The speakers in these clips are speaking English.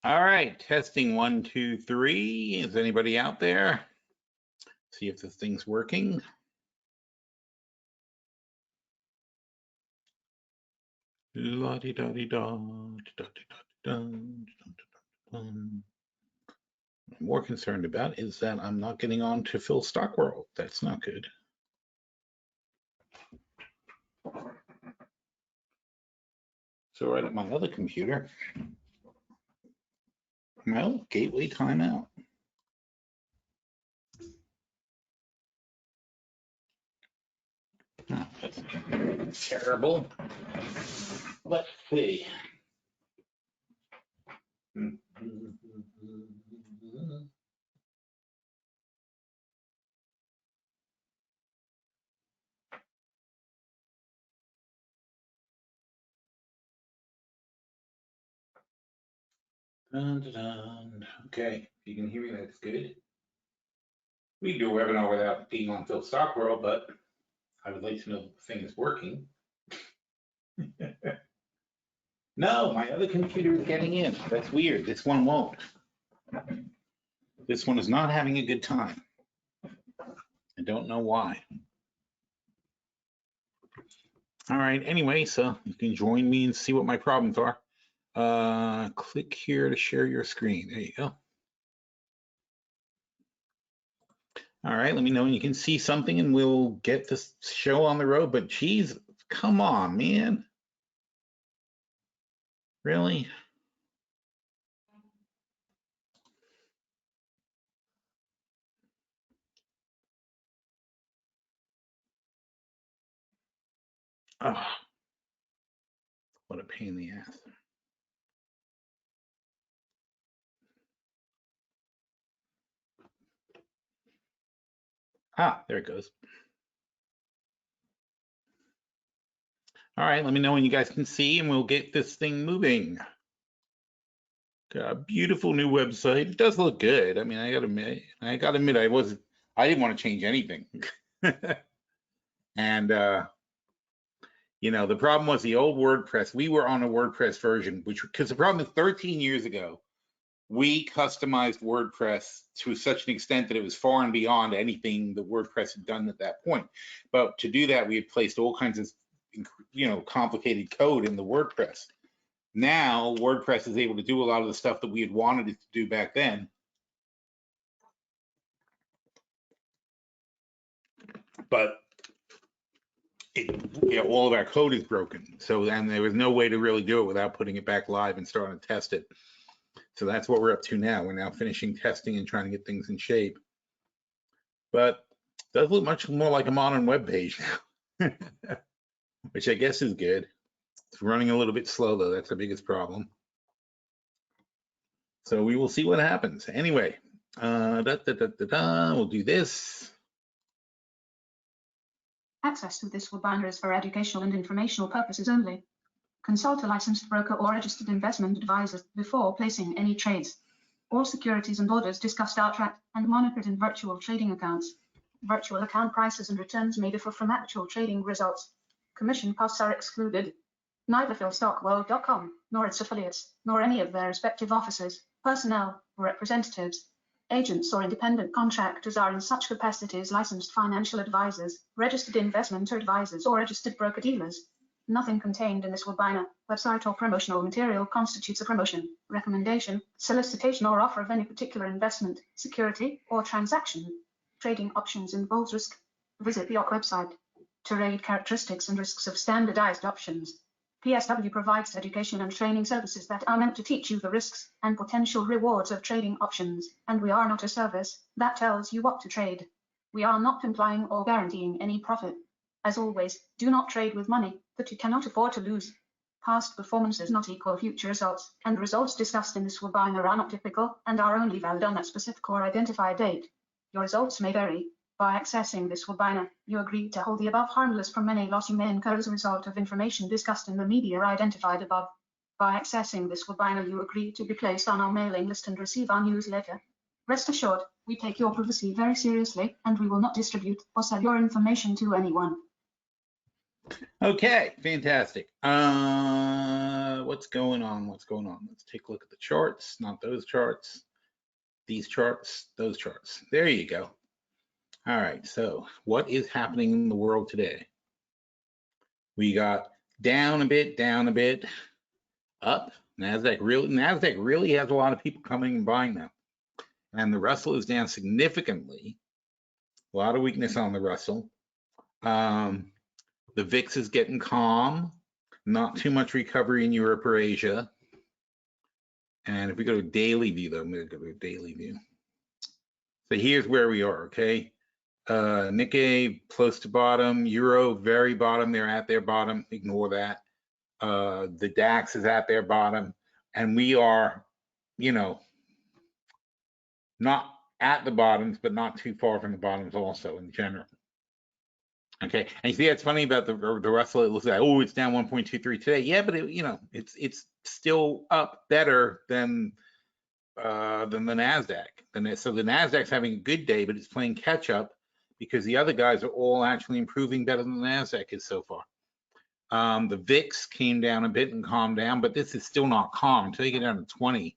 All right, testing 1, 2, 3. Is anybody out there? See if this thing's working. La-di-da-di-da, da-di-da-di-da. What I'm more concerned about is that I'm not getting on to PhilStockWorld. That's not good. So right at my other computer, well, gateway timeout. Oh, that's terrible. Let's see. Dun, dun, dun. Okay, if you can hear me, that's good. We can do a webinar without being on PhilStockWorld, but I would like to know if the thing is working. No, my other computer is getting in. That's weird. This one won't. This one is not having a good time. I don't know why. All right, anyway, so you can join me and see what my problems are. Click here to share your screen. There you go. All right, let me know when you can see something and we'll get this show on the road. But geez, come on, man. Really? Oh, what a pain in the ass. Ah, there it goes. All right, let me know when you guys can see and we'll get this thing moving. Got a beautiful new website. It does look good. I mean, I gotta admit, I didn't want to change anything. And you know, the problem was the old WordPress. We were on a WordPress version, because the problem is 13 years ago, we customized WordPress to such an extent that it was far and beyond anything the WordPress had done at that point. But to do that, we had placed all kinds of, you know, complicated code in the WordPress. Now WordPress is able to do a lot of the stuff that we had wanted it to do back then. But you know, all of our code is broken. So, and there was no way to really do it without putting it back live and starting to test it. So that's what we're up to now. We're now finishing testing and trying to get things in shape. But it does look much more like a modern web page now, which I guess is good. It's running a little bit slow though. That's the biggest problem. So we will see what happens. Anyway, we'll do this. Access to this webinar is for educational and informational purposes only. Consult a licensed broker or registered investment advisor before placing any trades. All securities and orders discussed are tracked and monitored in virtual trading accounts. Virtual account prices and returns may differ from actual trading results. Commission costs are excluded. Neither PhilStockWorld.com, nor its affiliates, nor any of their respective officers, personnel, or representatives, agents or independent contractors are in such capacities licensed financial advisors, registered investment advisors, or registered broker-dealers. Nothing contained in this webinar, website, or promotional material constitutes a promotion, recommendation, solicitation, or offer of any particular investment, security, or transaction. Trading options involves risk. Visit the website to read characteristics and risks of standardized options. PSW provides education and training services that are meant to teach you the risks and potential rewards of trading options, and we are not a service that tells you what to trade. We are not implying or guaranteeing any profit. As always, do not trade with money that you cannot afford to lose. Past performance does not equal future results, and results discussed in this webinar are not typical and are only valid on that specific or identified date. Your results may vary. By accessing this webinar, you agree to hold the above harmless from any loss you may incur as a result of information discussed in the media identified above. By accessing this webinar, you agree to be placed on our mailing list and receive our newsletter. Rest assured, we take your privacy very seriously, and we will not distribute or sell your information to anyone. Okay, fantastic. What's going on? What's going on? Let's take a look at the charts, not those charts, these charts, those charts. There you go. All right, so what is happening in the world today? We got down a bit, up. NASDAQ really has a lot of people coming and buying now. And the Russell is down significantly. A lot of weakness on the Russell. The VIX is getting calm. Not too much recovery in Europe or Asia. And if we go to daily view, though, I'm going to go to daily view. So here's where we are, okay? Nikkei close to bottom, Euro very bottom. They're at their bottom. Ignore that. The DAX is at their bottom, and we are, you know, not at the bottoms, but not too far from the bottoms also in general. Okay, and you see that's funny about the Russell. It looks like, oh, it's down 1.23 today. Yeah, but it, you know, it's still up better than the Nasdaq. So the Nasdaq's having a good day, but it's playing catch up because the other guys are all actually improving better than the Nasdaq is so far. The VIX came down a bit and calmed down, but this is still not calm until you get down to 20.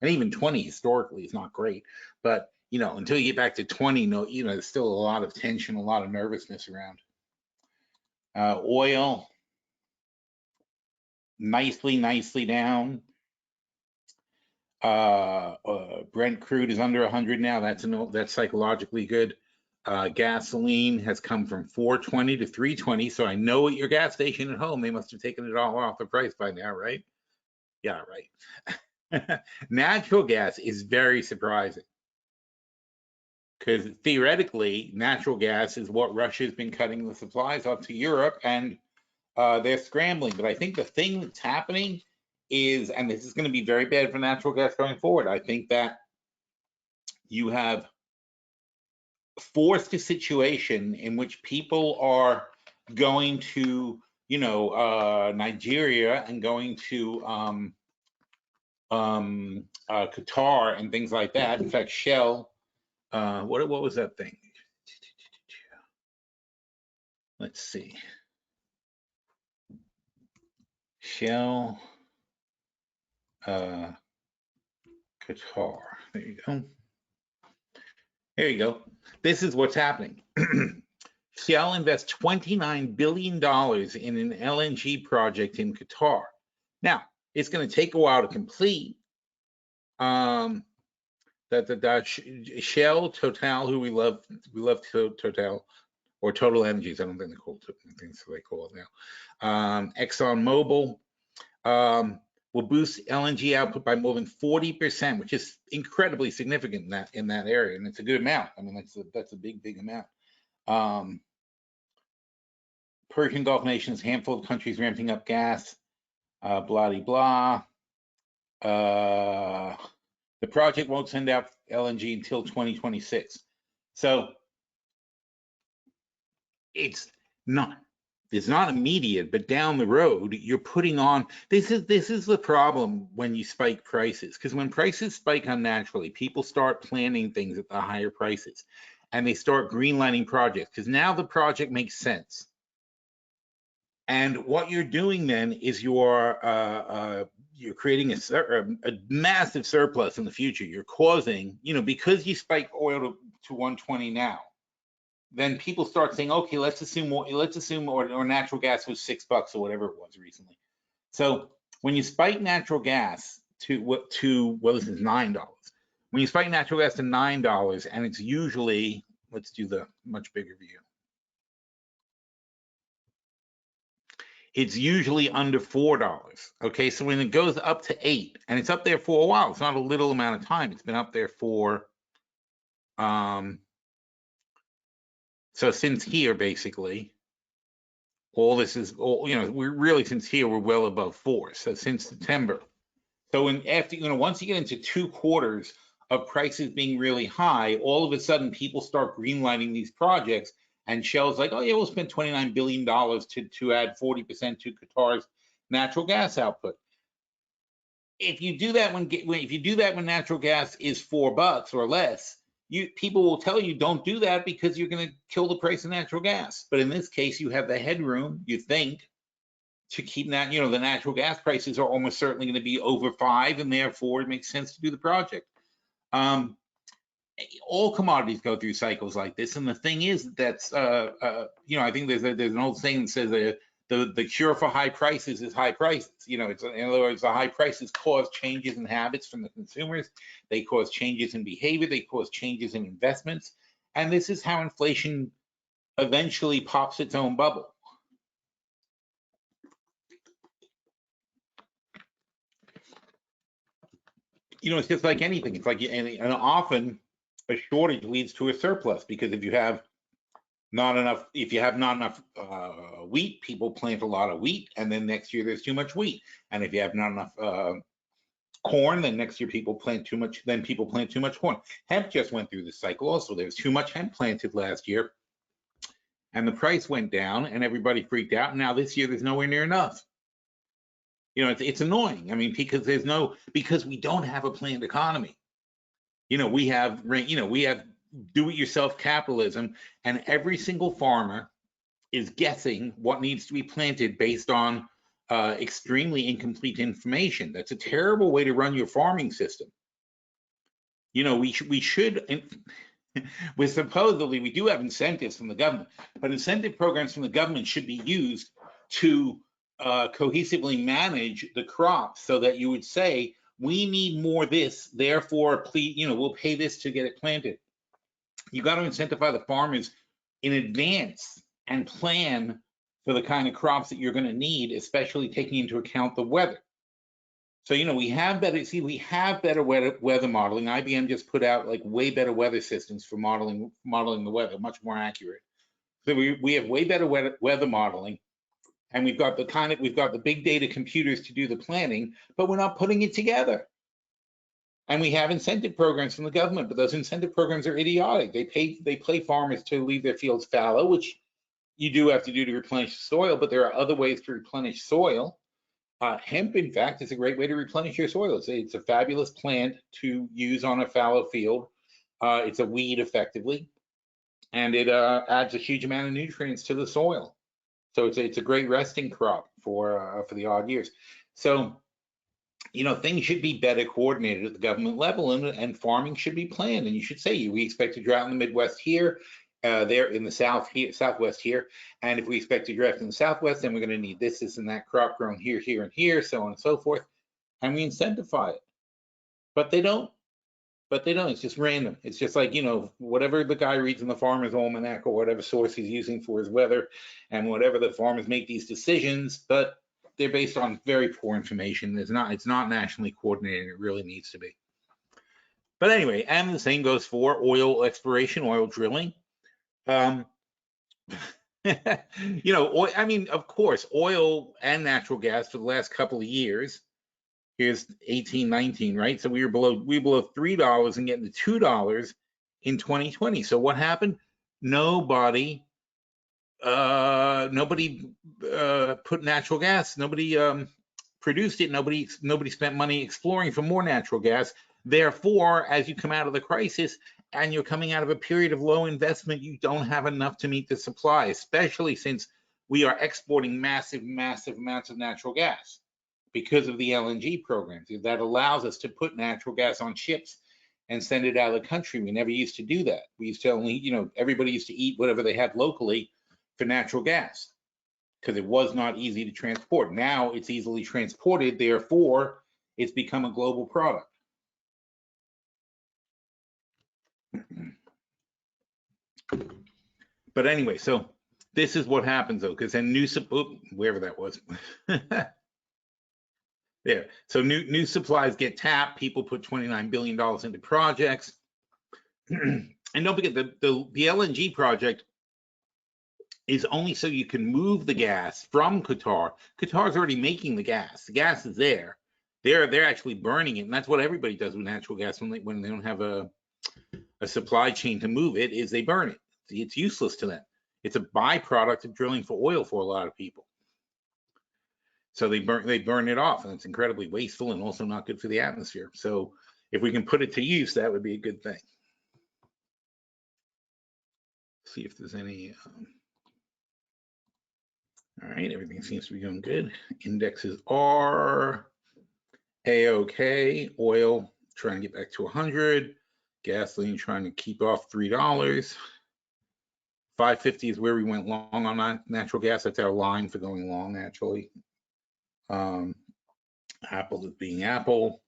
And even 20 historically is not great, but you know, until you get back to 20, no, you know, there's still a lot of tension, a lot of nervousness around. Oil, nicely down. Brent crude is under 100 now. That's psychologically good. Gasoline has come from 420 to 320. So I know at your gas station at home, they must have taken it all off the price by now, right? Yeah, right. Natural gas is very surprising because theoretically, natural gas is what Russia's been cutting the supplies off to Europe, and they're scrambling. But I think the thing that's happening is, and this is going to be very bad for natural gas going forward, I think that you have forced a situation in which people are going to, you know, Nigeria and going to Qatar and things like that. In fact, Shell, what was that thing? Let's see. Shell, Qatar. There you go. There you go. This is what's happening. Shell invests $29 billion in an LNG project in Qatar. Now, it's going to take a while to complete. Shell, Total, who we love Total, or Total Energies. I don't think they call it. I think so they call it now. ExxonMobil will boost LNG output by more than 40%, which is incredibly significant in that area, and it's a good amount. I mean, that's a big amount. Persian Gulf nations, handful of countries ramping up gas, blah de blah. The project won't send out LNG until 2026. So it's not immediate, but down the road, you're putting on, this is the problem when you spike prices, because when prices spike unnaturally, people start planning things at the higher prices, and they start greenlighting projects, because now the project makes sense. And what you're doing then is you're creating a massive surplus in the future. You're causing, you know, because you spike oil to 120 now, then people start saying, okay, let's assume or natural gas was $6 or whatever it was recently. So when you spike natural gas to well, this is $9. When you spike natural gas to $9, and it's usually, let's do the much bigger view. It's usually under $4. Okay, so when it goes up to $8, and it's up there for a while, it's not a little amount of time. It's been up there for so since here, basically, all this is, all, you know, we're really, since here, we're well above 4. So since September. So after, you know, once you get into 2 quarters of prices being really high, all of a sudden people start greenlighting these projects, and Shell's like, oh yeah, we'll spend $29 billion to add 40% to Qatar's natural gas output. If you do that when natural gas is $4 or less, people will tell you don't do that because you're going to kill the price of natural gas. But in this case, you have the headroom, you think, to keep that, you know, the natural gas prices are almost certainly going to be over 5, and therefore it makes sense to do the project. All commodities go through cycles like this, and the thing is that's you know, I think there's an old saying that says the cure for high prices is high prices. You know, it's, in other words, the high prices cause changes in habits from the consumers. They cause changes in behavior. They cause changes in investments, and this is how inflation eventually pops its own bubble. You know, it's just like anything. It's like, and often a shortage leads to a surplus, because if you have not enough wheat, people plant a lot of wheat, and then next year there's too much wheat. And if you have not enough corn, then next year people plant too much corn. Hemp just went through this cycle also. There was too much hemp planted last year, and the price went down, and everybody freaked out. And now this year there's nowhere near enough. You know, it's annoying. I mean, because we don't have a planned economy. You know, we have do-it-yourself capitalism, and every single farmer is guessing what needs to be planted based on extremely incomplete information. That's a terrible way to run your farming system. You know, we should we do have incentives from the government, but incentive programs from the government should be used to cohesively manage the crops, so that you would say, we need more of this, therefore, please, you know, we'll pay this to get it planted. You got to incentivize the farmers in advance and plan for the kind of crops that you're going to need, especially taking into account the weather. So, you know, we have better weather modeling. IBM just put out like way better weather systems for modeling the weather, much more accurate. So we have way better weather modeling, and we've got the big data computers to do the planning, but we're not putting it together. And we have incentive programs from the government, but those incentive programs are idiotic. They pay farmers to leave their fields fallow, which you do have to do to replenish soil, but there are other ways to replenish soil. Hemp, in fact, is a great way to replenish your soil. It's a fabulous plant to use on a fallow field. It's a weed effectively, and it adds a huge amount of nutrients to the soil. So it's a great resting crop for the odd years. So, you know, things should be better coordinated at the government level, and farming should be planned. And you should say, we expect a drought in the Midwest here, there in the Southwest here. And if we expect a drought in the Southwest, then we're going to need this and that crop grown here, here, and here, so on and so forth. And we incentivize it. But they don't. It's just random. It's just like, you know, whatever the guy reads in the Farmer's Almanac, or whatever source he's using for his weather, and whatever the farmers make these decisions, but they're based on very poor information. It's not nationally coordinated. It really needs to be. But anyway, and the same goes for oil exploration, oil drilling. You know, I mean, of course, oil and natural gas for the last couple of years. Here's 18, 19, right? So we were below $3 and getting to $2 in 2020. So what happened? Nobody put natural gas. Nobody produced it. Nobody spent money exploring for more natural gas. Therefore, as you come out of the crisis and you're coming out of a period of low investment, you don't have enough to meet the supply, especially since we are exporting massive amounts of natural gas because of the LNG programs. That allows us to put natural gas on ships and send it out of the country. We never used to do that. We used to only, you know, everybody used to eat whatever they had locally for natural gas, because it was not easy to transport. Now it's easily transported, therefore it's become a global product. But anyway, so this is what happens though, because then wherever that was. There. So new supplies get tapped. People put $29 billion into projects. And don't forget, the LNG project is only so you can move the gas from Qatar. Qatar's already making the gas. The gas is there. They're actually burning it, and that's what everybody does with natural gas when they don't have a supply chain to move it, is they burn it. It's useless to them. It's a byproduct of drilling for oil for a lot of people. So they burn it off, and it's incredibly wasteful and also not good for the atmosphere. So if we can put it to use, that would be a good thing. See if there's any. All right, everything seems to be going good. Indexes are A-OK. Oil trying to get back to 100. Gasoline trying to keep off $3. 550 is where we went long on natural gas. That's our line for going long, actually. Apple is being Apple.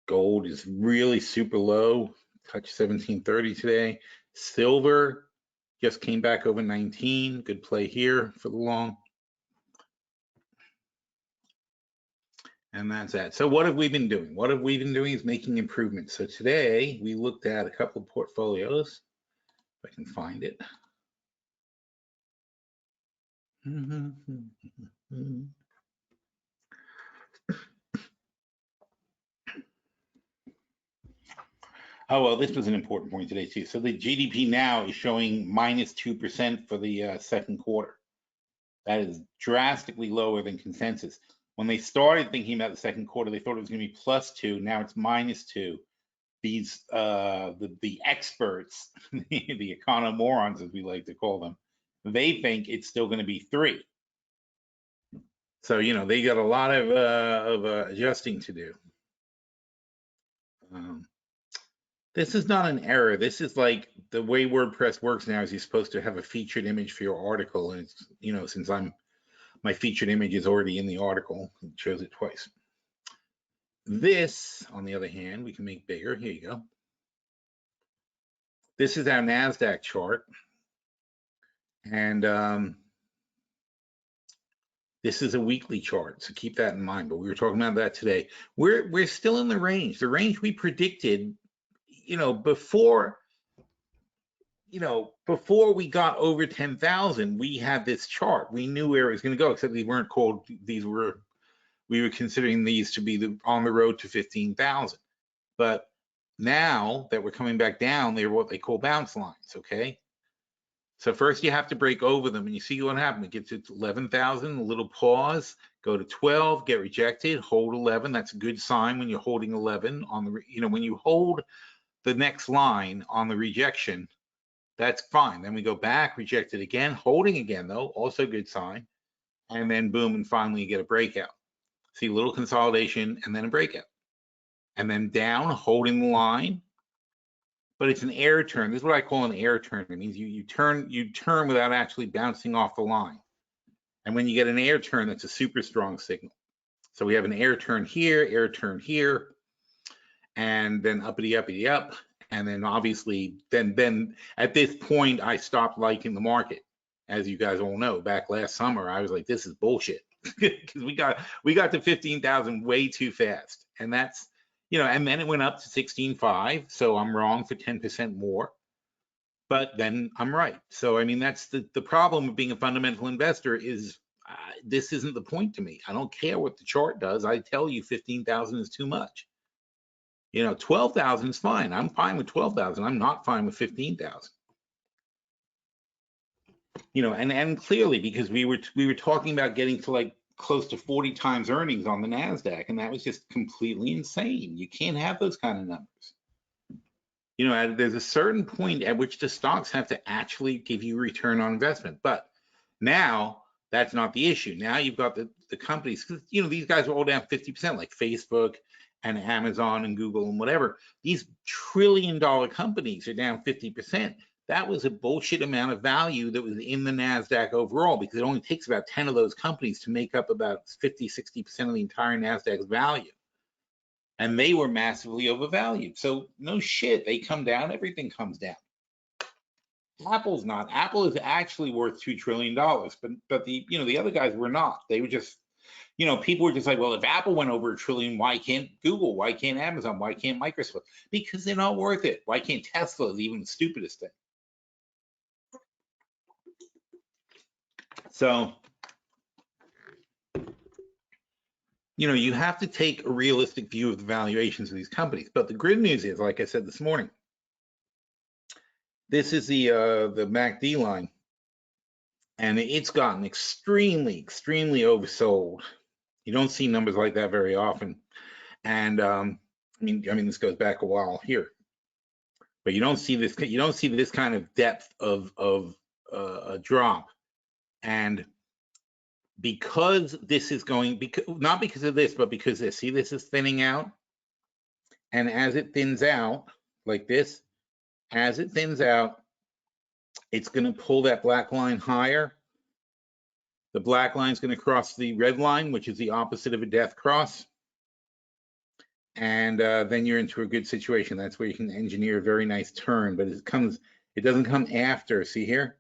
Gold is really super low. Touch 1730 today. Silver just came back over 19. Good play here for the long. And that's that. So what have we been doing? What have we been doing is making improvements. So today we looked at a couple of portfolios. If I can find it. Oh, well, this was an important point today too. So the GDP now is showing -2% for the second quarter. That is drastically lower than consensus. When they started thinking about the second quarter, they thought it was going to be +2. Now it's -2. These the experts, the economorons, as we like to call them, they think it's still going to be 3. So they got a lot of adjusting to do. This is not an error. This is like the way WordPress works now. Is you're supposed to have a featured image for your article, and it's since my featured image is already in the article, it shows it twice. This, on the other hand, we can make bigger. Here you go. This is our NASDAQ chart, and this is a weekly chart, so keep that in mind. But we were talking about that today. We're still in the range we predicted. Before we got over 10,000, we had this chart. We knew where it was going to go, except we weren't called. We were considering these to be on the road to 15,000. But now that we're coming back down, they're what they call bounce lines. Okay. So first you have to break over them, and you see what happened. It gets to 11,000, a little pause, go to 12, get rejected, hold 11. That's a good sign when you're holding 11 on the. When you hold the next line on the rejection, that's fine. Then we go back, reject it again, holding again though, also good sign. And then boom, and finally you get a breakout. See a little consolidation and then a breakout. And then down, holding the line. But it's an air turn. This is what I call an air turn. It means you turn without actually bouncing off the line. And when you get an air turn, that's a super strong signal. So we have an air turn here, and then uppity, uppity, up. And then obviously, then at this point, I stopped liking the market. As you guys all know, back last summer, I was like, this is bullshit. Because we got to 15,000 way too fast. And that's, and then it went up to 16.5. So I'm wrong for 10% more. But then I'm right. So, I mean, that's the problem of being a fundamental investor is this isn't the point to me. I don't care what the chart does. I tell you 15,000 is too much. 12,000 is fine. I'm fine with 12,000. I'm not fine with 15,000. And clearly because we were talking about getting to like close to 40 times earnings on the NASDAQ, and that was just completely insane. You can't have those kind of numbers. There's a certain point at which the stocks have to actually give you return on investment. But now that's not the issue. Now you've got the companies, because these guys are all down 50%, like Facebook and Amazon and Google and whatever. These trillion-dollar companies are down 50%. That was a bullshit amount of value that was in the NASDAQ overall, because it only takes about 10 of those companies to make up about 50-60% of the entire NASDAQ's value. And they were massively overvalued. So no shit, they come down, everything comes down. Apple's not. Apple is actually worth $2 trillion, but the other guys were not. They were just, people were just like, well, if Apple went over $1 trillion, why can't Google? Why can't Amazon? Why can't Microsoft? Because they're not worth it. Why can't Tesla? Is even the stupidest thing. So, you have to take a realistic view of the valuations of these companies. But the good news is, like I said this morning, this is the MACD line, and it's gotten extremely, extremely oversold. You don't see numbers like that very often. And I mean, this goes back a while here, but you don't see this. You don't see this kind of depth of a drop. And because this is going, not because of this, but because this, see, this is thinning out. And as it thins out like this, as it thins out, it's going to pull that black line higher. The black line is going to cross the red line, which is the opposite of a death cross. And then you're into a good situation. That's where you can engineer a very nice turn, but it doesn't come after. See here?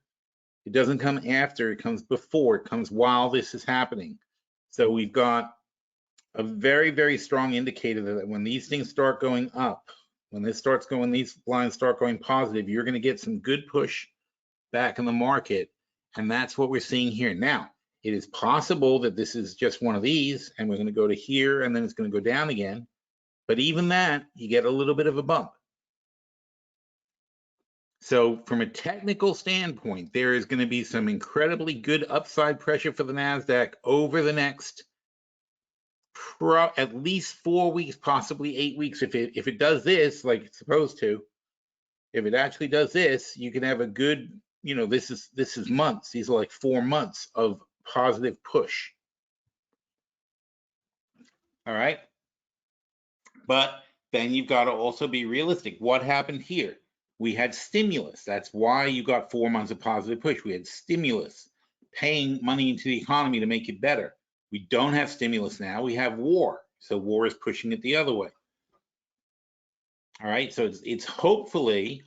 It doesn't come after, it comes before, it comes while this is happening. So we've got a very, very strong indicator that when these things start going up, when this starts going, these lines start going positive, you're going to get some good push back in the market. And that's what we're seeing here. Now, it is possible that this is just one of these and we're going to go to here and then it's going to go down again. But even that, you get a little bit of a bump. So from a technical standpoint, there is going to be some incredibly good upside pressure for the NASDAQ over the next at least 4 weeks, possibly 8 weeks. If it does this like it's supposed to, if it actually does this, you can have a good, this is months. These are like 4 months of positive push. All right. But then you've got to also be realistic. What happened here? We had stimulus. That's why you got 4 months of positive push. We had stimulus, paying money into the economy to make it better. We don't have stimulus now. We have war. So war is pushing it the other way. All right. So it's hopefully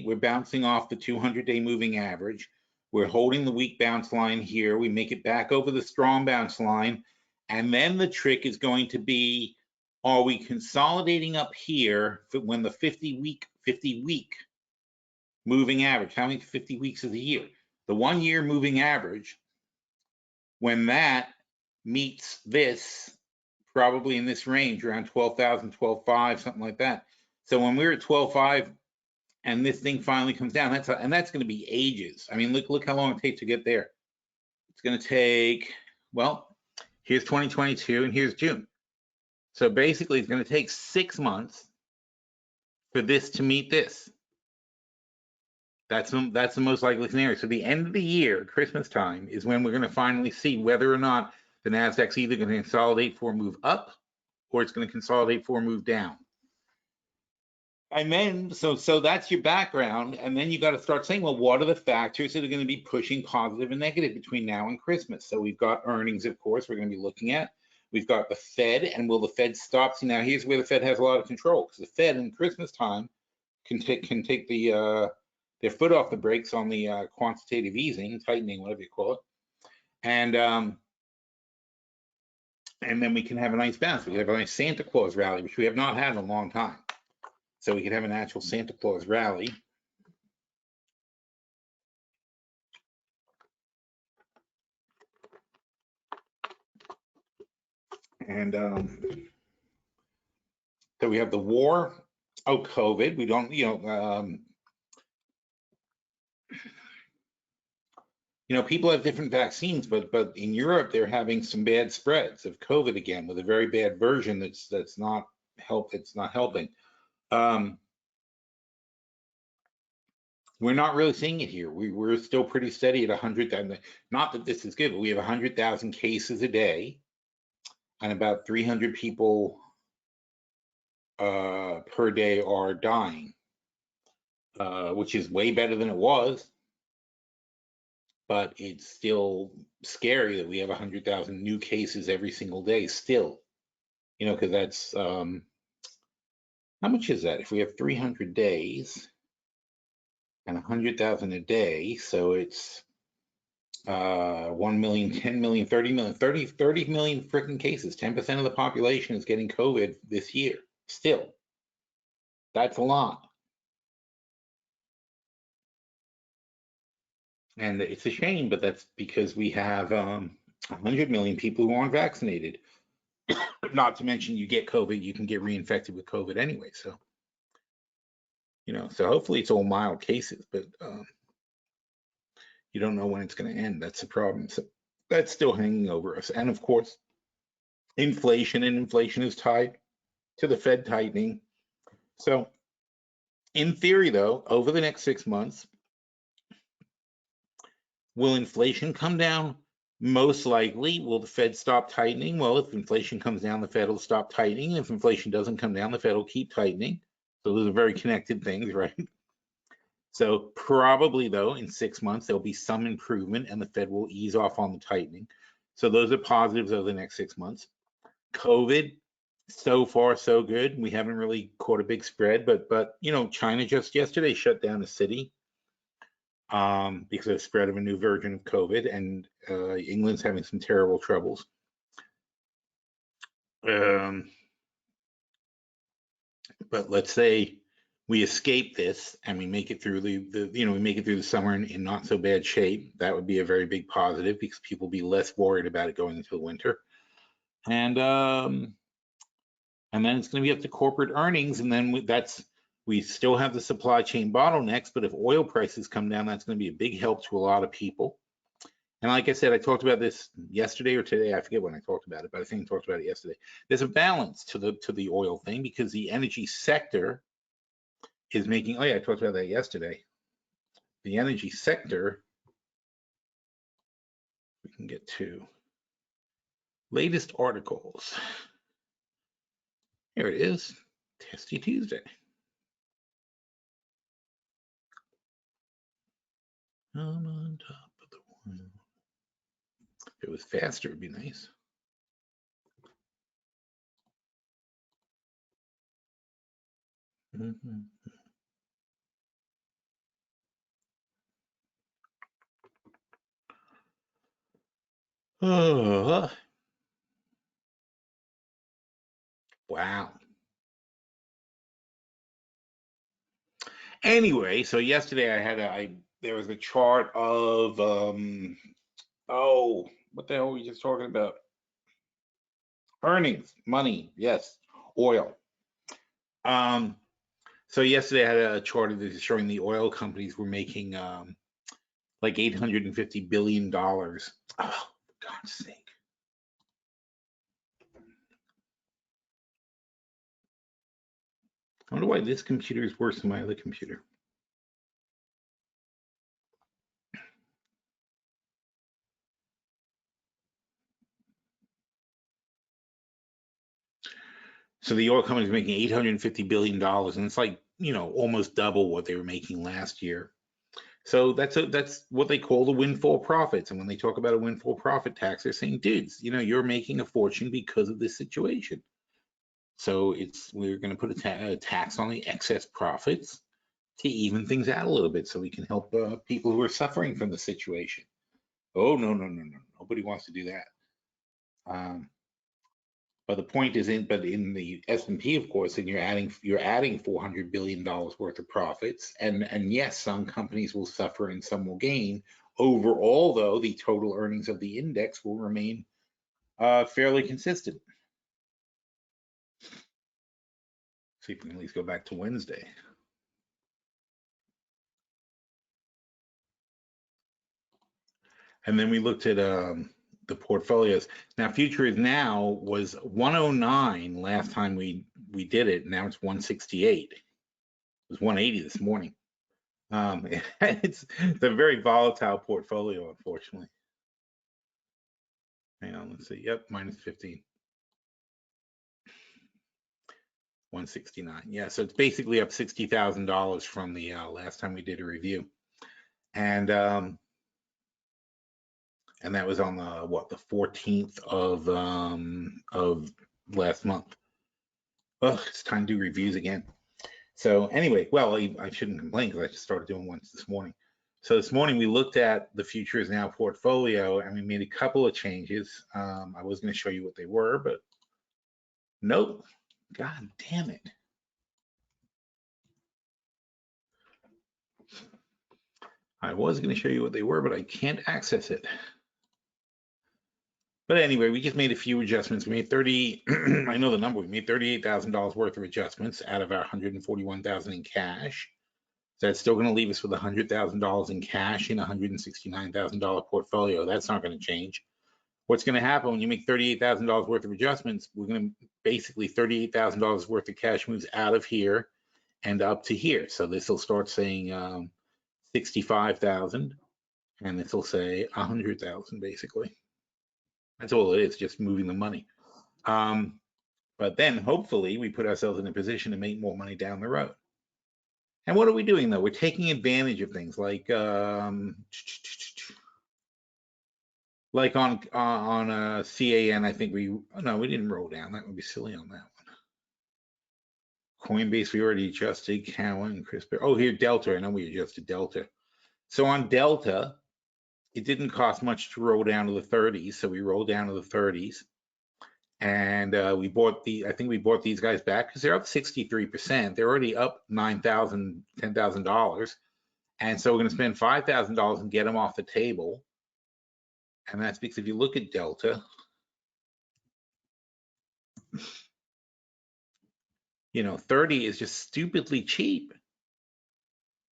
we're bouncing off the 200-day moving average. We're holding the weak bounce line here. We make it back over the strong bounce line. And then the trick is going to be, are we consolidating up here when the 50-week moving average, how many 50 weeks is a year? The 1 year moving average, when that meets this, probably in this range, around 12,000, 12,500, something like that. So when we're at 12,500 and this thing finally comes down, that's going to be ages. I mean, look how long it takes to get there. It's going to take, well, here's 2022 and here's June. So basically, it's going to take 6 months for this to meet this. That's the most likely scenario. So the end of the year, Christmas time, is when we're going to finally see whether or not the NASDAQ's either going to consolidate for a move up or it's going to consolidate for a move down. And then, so that's your background. And then you got to start saying, well, what are the factors that are going to be pushing positive and negative between now and Christmas? So we've got earnings, of course, we're going to be looking at. We've got the Fed, and will the Fed stop? See, now here's where the Fed has a lot of control, because the Fed in Christmas time can take their foot off the brakes on the quantitative easing, tightening, whatever you call it, and then we can have a nice bounce. We can have a nice Santa Claus rally, which we have not had in a long time. So we can have an actual Santa Claus rally. And so we have the war, COVID. We don't, people have different vaccines, but in Europe they're having some bad spreads of COVID again with a very bad version that's not helping. We're not really seeing it here. We're still pretty steady at 100,000. Not that this is good, but we have 100,000 cases a day and about 300 people per day are dying, which is way better than it was. But it's still scary that we have 100,000 new cases every single day still, because that's, how much is that? If we have 300 days and 100,000 a day, so it's 1 million, 10 million, 30 million, 30 million freaking cases. 10% of the population is getting COVID this year still. That's a lot. And it's a shame, but that's because we have 100 million people who aren't vaccinated. Not to mention, you get COVID, you can get reinfected with COVID anyway. So, so hopefully it's all mild cases, but you don't know when it's going to end. That's the problem. So that's still hanging over us. And of course, inflation is tied to the Fed tightening. So in theory, though, over the next 6 months, will inflation come down? Most likely, will the Fed stop tightening? Well, if inflation comes down, the Fed will stop tightening. If inflation doesn't come down, the Fed will keep tightening. So those are very connected things, right? So probably, though, in 6 months, there'll be some improvement and the Fed will ease off on the tightening. So those are positives over the next 6 months. COVID, so far so good. We haven't really caught a big spread, but you know, China just yesterday shut down a city because of the spread of a new version of COVID, and England's having some terrible troubles. But let's say we escape this and we make it through we make it through the summer in not so bad shape. That would be a very big positive because people will be less worried about it going into the winter. And then it's going to be up to corporate earnings, and then we still have the supply chain bottlenecks, but if oil prices come down, that's going to be a big help to a lot of people. And like I said, I talked about this yesterday or today, I forget when I talked about it, but I think I talked about it yesterday. There's a balance to the oil thing because the energy sector is making, oh yeah, I talked about that yesterday. The energy sector, we can get to latest articles. Here it is, Testy Tuesday. I'm on top of the world. If it was faster, it'd be nice. Mm-hmm. Oh, wow. Anyway, so yesterday there was a chart of what the hell were we just talking about? Earnings, money, yes, oil. So yesterday I had a chart that is showing the oil companies were making like $850 billion. Oh, for God's sake. I wonder why this computer is worse than my other computer. So the oil companies are making $850 billion, and it's like, you know, almost double what they were making last year. So that's what they call the windfall profits. And when they talk about a windfall profit tax, they're saying, dudes, you know, you're making a fortune because of this situation. So we're going to put a tax on the excess profits to even things out a little bit, so we can help people who are suffering from the situation. Oh no, nobody wants to do that. But the point is in the S&P, of course, and you're adding $400 billion worth of profits, and yes, some companies will suffer and some will gain. Overall, though, the total earnings of the index will remain fairly consistent. See if we can at least go back to Wednesday. And then we looked at the portfolios. Now, futures now was 109 last time we did it. Now it's 168. It was 180 this morning. It's a very volatile portfolio, unfortunately. Hang on, let's see. Yep, minus 15. 169. Yeah, so it's basically up $60,000 from the last time we did a review. And that was on the 14th of last month. Ugh, it's time to do reviews again. So anyway, well, I shouldn't complain because I just started doing one this morning. So this morning we looked at the Futures Now portfolio and we made a couple of changes. I was going to show you what they were, but nope. God damn it. I was going to show you what they were, but I can't access it. But anyway, we just made a few adjustments. We made I know the number, we made $38,000 worth of adjustments out of our $141,000 in cash. So that's still going to leave us with $100,000 in cash in a $169,000 portfolio. That's not going to change. What's going to happen when you make $38,000 worth of adjustments, we're going to basically $38,000 worth of cash moves out of here and up to here. So this will start saying 65,000, and this will say 100,000 basically. That's all it is, just moving the money. But then hopefully we put ourselves in a position to make more money down the road. And what are we doing though? We're taking advantage of things like on CAN. I think we didn't roll down. That would be silly on that one. Coinbase we already adjusted. Cowen, CRISPR. Oh, here Delta. I know we adjusted Delta. So on Delta, it didn't cost much to roll down to the 30s, so we rolled down to the 30s. And I think we bought these guys back because they're up 63%. They're already up $9,000, $10,000. And so we're going to spend $5,000 and get them off the table. And that's because if you look at Delta, 30 is just stupidly cheap.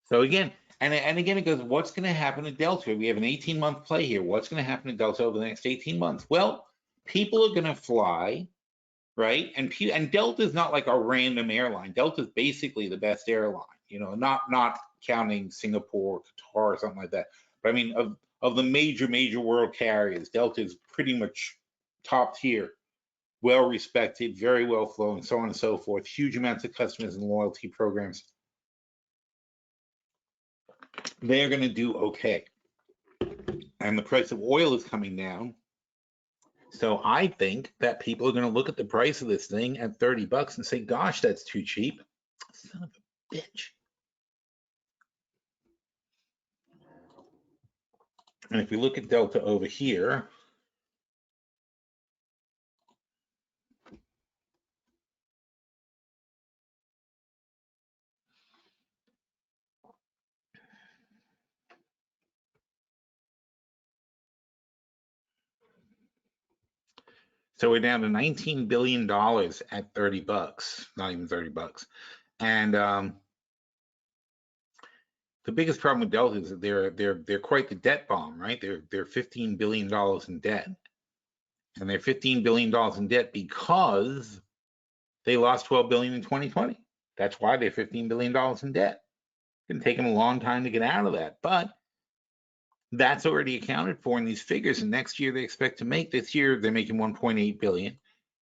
So again, and again, it goes, what's going to happen to Delta? We have an 18-month play here. What's going to happen to Delta over the next 18 months? Well, people are going to fly, right? And Delta is not like a random airline. Delta is basically the best airline, not counting Singapore, Qatar, or something like that. But I mean, of the major world carriers, Delta is pretty much top tier, well respected, very well flowing, so on and so forth. Huge amounts of customers and loyalty programs. They're going to do okay. And the price of oil is coming down. So I think that people are going to look at the price of this thing at $30 and say, gosh, that's too cheap. Son of a bitch. And if we look at Delta over here, so we're down to $19 billion at $30, not even $30. And the biggest problem with Delta is that they're quite the debt bomb, right? They're $15 billion in debt. And they're $15 billion in debt because they lost $12 billion in 2020. That's why they're $15 billion in debt. It's going to take them a long time to get out of that, but that's already accounted for in these figures. And next year they expect to make, this year they're making 1.8 billion.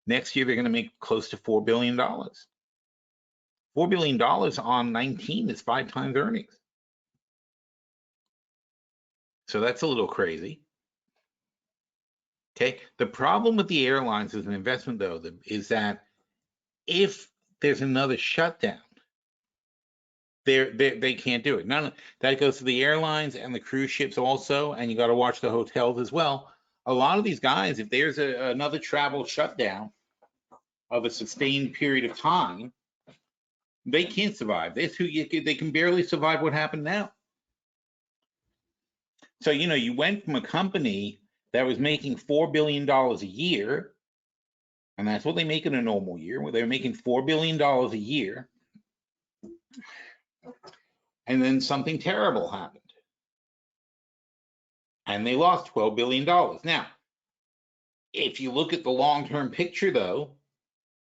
Next year they're going to make close to $4 billion. $4 billion on 19 is 5 times earnings. So that's a little crazy. Okay. The problem with the airlines as an investment, though, is that if there's another shutdown, they can't do it. None that goes to the airlines and the cruise ships also, and you got to watch the hotels as well. A lot of these guys, if there's another travel shutdown of a sustained period of time, they can't survive. They can barely survive what happened now. So you went from a company that was making $4 billion a year, and that's what they make in a normal year, where they're making $4 billion a year, and then something terrible happened. And they lost $12 billion. Now, if you look at the long-term picture, though,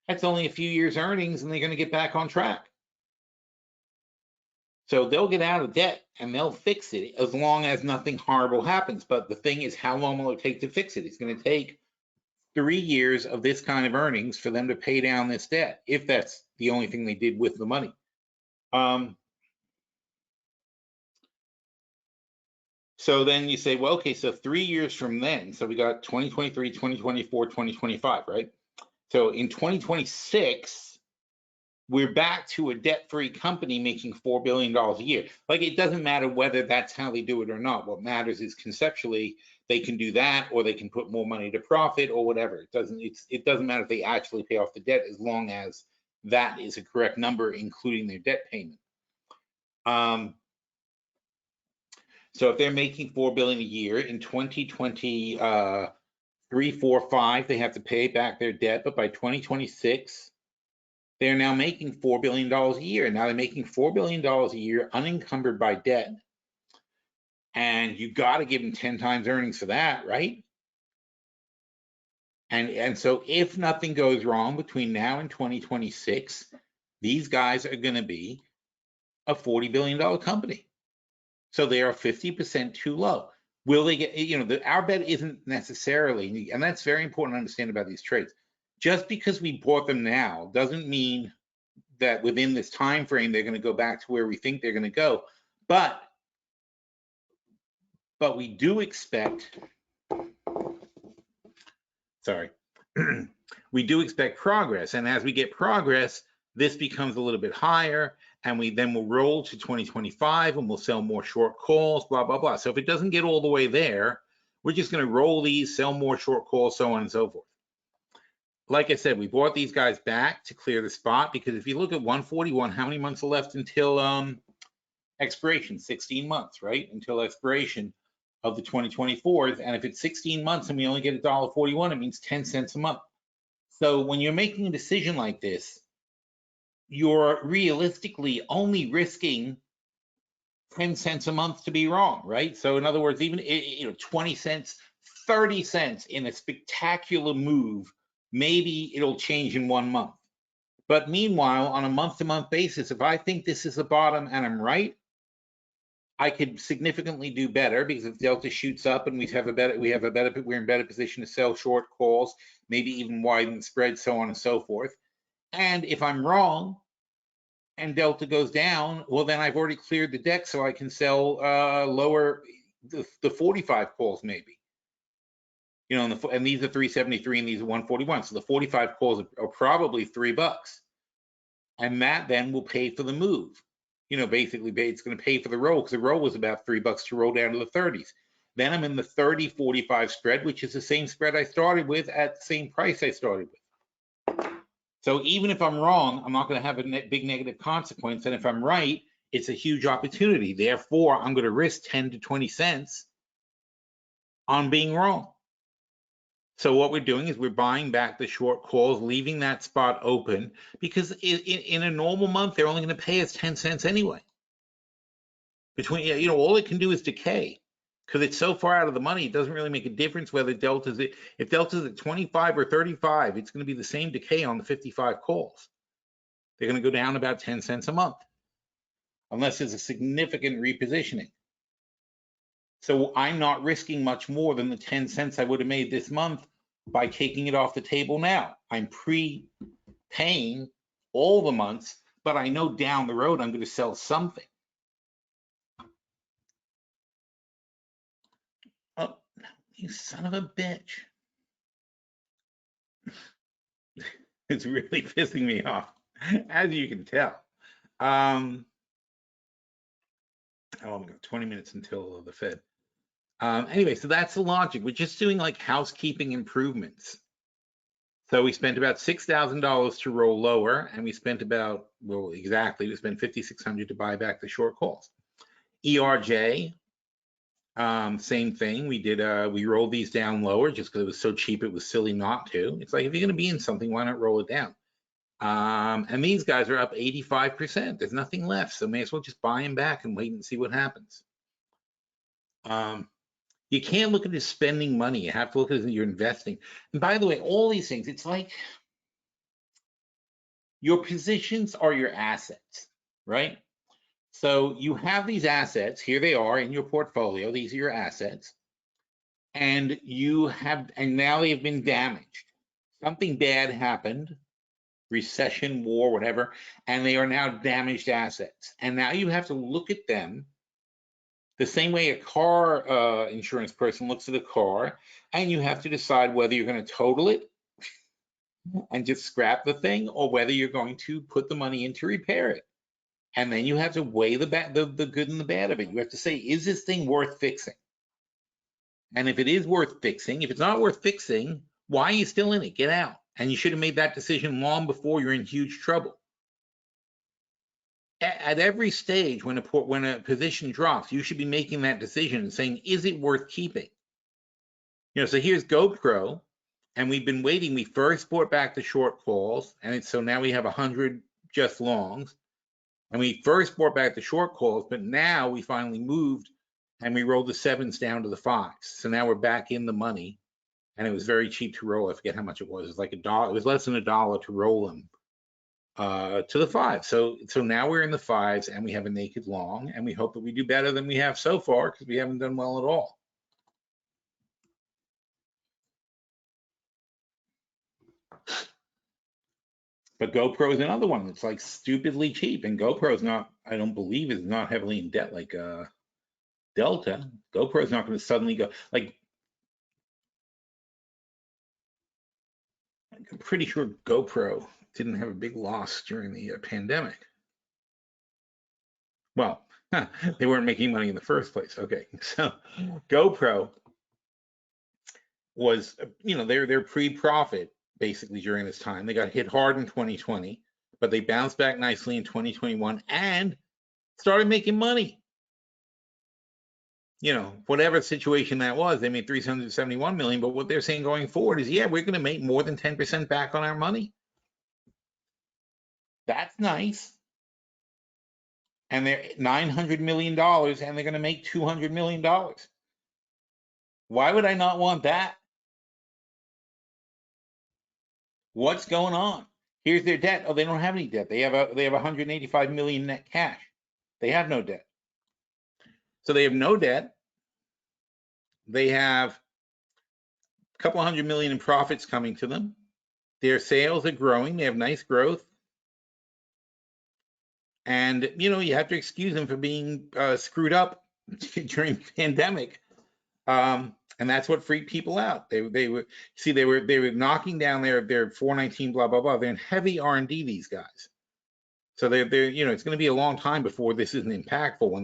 that's only a few years' earnings, and they're going to get back on track. So they'll get out of debt, and they'll fix it as long as nothing horrible happens. But the thing is, how long will it take to fix it? It's going to take 3 years of this kind of earnings for them to pay down this debt, if that's the only thing they did with the money. So then you say, well, okay, so 3 years from then, so we got 2023, 2024, 2025, right? So in 2026, we're back to a debt-free company making $4 billion a year. Like, it doesn't matter whether that's how they do it or not. What matters is conceptually, they can do that, or they can put more money to profit or whatever. It doesn't matter if they actually pay off the debt, as long as that is a correct number, including their debt payment. So if they're making $4 billion a year in 2023, 4, 5, they have to pay back their debt. But by 2026, they're now making $4 billion a year. Now they're making $4 billion a year unencumbered by debt. And you got to give them 10 times earnings for that, right? And so if nothing goes wrong between now and 2026, these guys are going to be a $40 billion company. So they are 50% too low. will they get, our bet isn't necessarily, and that's very important to understand about these trades. Just because we bought them now doesn't mean that within this time frame they're going to go back to where we think they're going to go. But we do expect, we do expect progress. And as we get progress, this becomes a little bit higher, and we'll roll to 2025 and we'll sell more short calls, blah, blah, blah. So if it doesn't get all the way there, we're just going to roll these, sell more short calls, so on and so forth. Like I said, we bought these guys back to clear the spot, because if you look at 141, how many months are left until expiration? 16 months, right? Until expiration of the 2024s. And if it's 16 months and we only get $1.41, it means 10 cents a month. So when you're making a decision like this, you're realistically only risking 10 cents a month to be wrong, right? So in other words, even 20 cents, 30 cents in a spectacular move, maybe it'll change in 1 month. But meanwhile, on a month-to-month basis, if I think this is the bottom and I'm right, I could significantly do better, because if Delta shoots up and we're in better position to sell short calls, maybe even widen spread, so on and so forth. And if I'm wrong and Delta goes down, well, then I've already cleared the deck, so I can sell lower the 45 calls maybe. And these are 373 and these are 141. So the 45 calls are probably $3. And that then will pay for the move. Basically it's going to pay for the roll, because the roll was about $3 to roll down to the 30s. Then I'm in the 30-45 spread, which is the same spread I started with at the same price I started with. So even if I'm wrong, I'm not going to have a big negative consequence. And if I'm right, it's a huge opportunity. Therefore, I'm going to risk 10 to 20 cents on being wrong. So what we're doing is we're buying back the short calls, leaving that spot open, because in a normal month, they're only going to pay us 10 cents anyway. All it can do is decay, because it's so far out of the money, it doesn't really make a difference whether if Delta's at 25 or 35, it's going to be the same decay on the 55 calls. They're going to go down about 10 cents a month, unless there's a significant repositioning. So I'm not risking much more than the 10 cents I would have made this month by taking it off the table now. I'm pre-paying all the months, but I know down the road I'm going to sell something. Oh, you son of a bitch. It's really pissing me off, as you can tell. Oh, I've got 20 minutes until the Fed. Anyway, so that's the logic. We're just doing like housekeeping improvements. So we spent about $6,000 to roll lower, and we spent about, well, exactly, we spent $5,600 to buy back the short calls. ERJ, same thing. We rolled these down lower just because it was so cheap, it was silly not to. It's like, if you're going to be in something, why not roll it down? And these guys are up 85%. There's nothing left, so may as well just buy them back and wait and see what happens. You can't look at it as spending money. You have to look at it as you're investing. And by the way, all these things, it's like your positions are your assets, right? So you have these assets. Here they are in your portfolio. These are your assets. And now they've been damaged. Something bad happened, recession, war, whatever, and they are now damaged assets. And now you have to look at them the same way a car insurance person looks at a car, and you have to decide whether you're going to total it and just scrap the thing, or whether you're going to put the money in to repair it. And then you have to weigh the good and the bad of it. You have to say, is this thing worth fixing? And if it is worth fixing, if it's not worth fixing, why are you still in it? Get out. And you should have made that decision long before you're in huge trouble. At every stage, when a position drops, you should be making that decision and saying, is it worth keeping? So here's GoPro, and we've been waiting. We first bought back the short calls, and so now we have 100 just longs. And we first bought back the short calls, but now we finally moved and we rolled the 7s down to the 5s. So now we're back in the money, and it was very cheap to roll. I forget how much it was. It was like $1. It was less than $1 to roll them to the 5. So now we're in the 5s, and we have a naked long, and we hope that we do better than we have so far, because we haven't done well at all. But GoPro is another one that's like stupidly cheap, and GoPro's not, I don't believe, is not heavily in debt like Delta. GoPro's not going to suddenly go like. I'm pretty sure GoPro didn't have a big loss during the pandemic. Well, they weren't making money in the first place. Okay, so GoPro was, they're pre-profit basically during this time. They got hit hard in 2020, but they bounced back nicely in 2021 and started making money. Whatever situation that was, they made 371 million, but what they're saying going forward is, yeah, we're going to make more than 10% back on our money. That's nice. And they're $900 million, and they're going to make $200 million. Why would I not want that? What's going on? Here's their debt. Oh, they don't have any debt. They have 185 million net cash. They have no debt. So they have no debt. They have a couple $100 million in profits coming to them. Their sales are growing. They have nice growth. And, you have to excuse them for being screwed up during the pandemic. And that's what freaked people out. They were knocking down their 419 blah blah blah. They're in heavy R&D, these guys. So they're it's going to be a long time before this isn't impactful when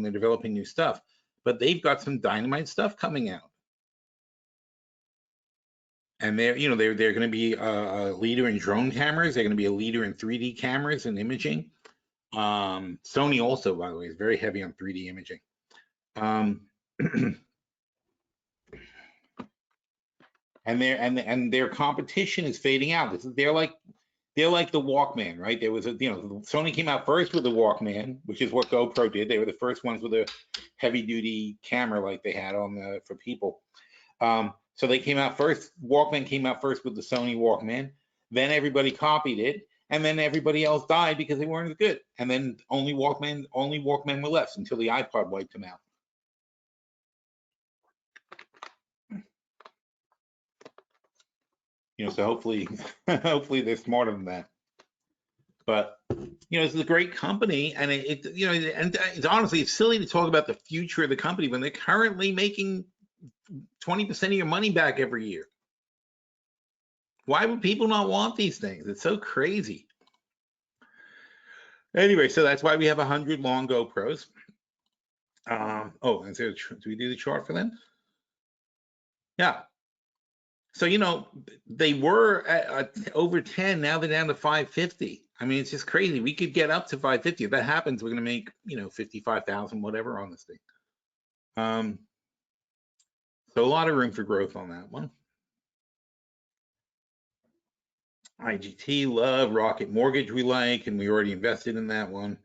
they're developing new stuff. But they've got some dynamite stuff coming out. And they're going to be a leader in drone cameras. They're going to be a leader in 3D cameras and imaging. Sony also, by the way, is very heavy on 3D imaging. And their competition is fading out. They're like the Walkman, right? There was Sony came out first with the Walkman, which is what GoPro did. They were the first ones with a heavy duty camera like they had on for people. So they came out first. Walkman came out first with the Sony Walkman. Then everybody copied it, and then everybody else died because they weren't as good. And then only Walkman were left until the iPod wiped them out. So hopefully they're smarter than that. But it's a great company, and it's honestly, it's silly to talk about the future of the company when they're currently making 20% of your money back every year. Why would people not want these things? It's so crazy. Anyway, so that's why we have 100 long GoPros. Do we do the chart for them? Yeah. So, they were at over 10, now they're down to 550. I mean, it's just crazy. We could get up to 550. If that happens, we're going to make, 55,000, whatever on this thing. So a lot of room for growth on that one. IGT, love. Rocket Mortgage, we like, and we already invested in that one.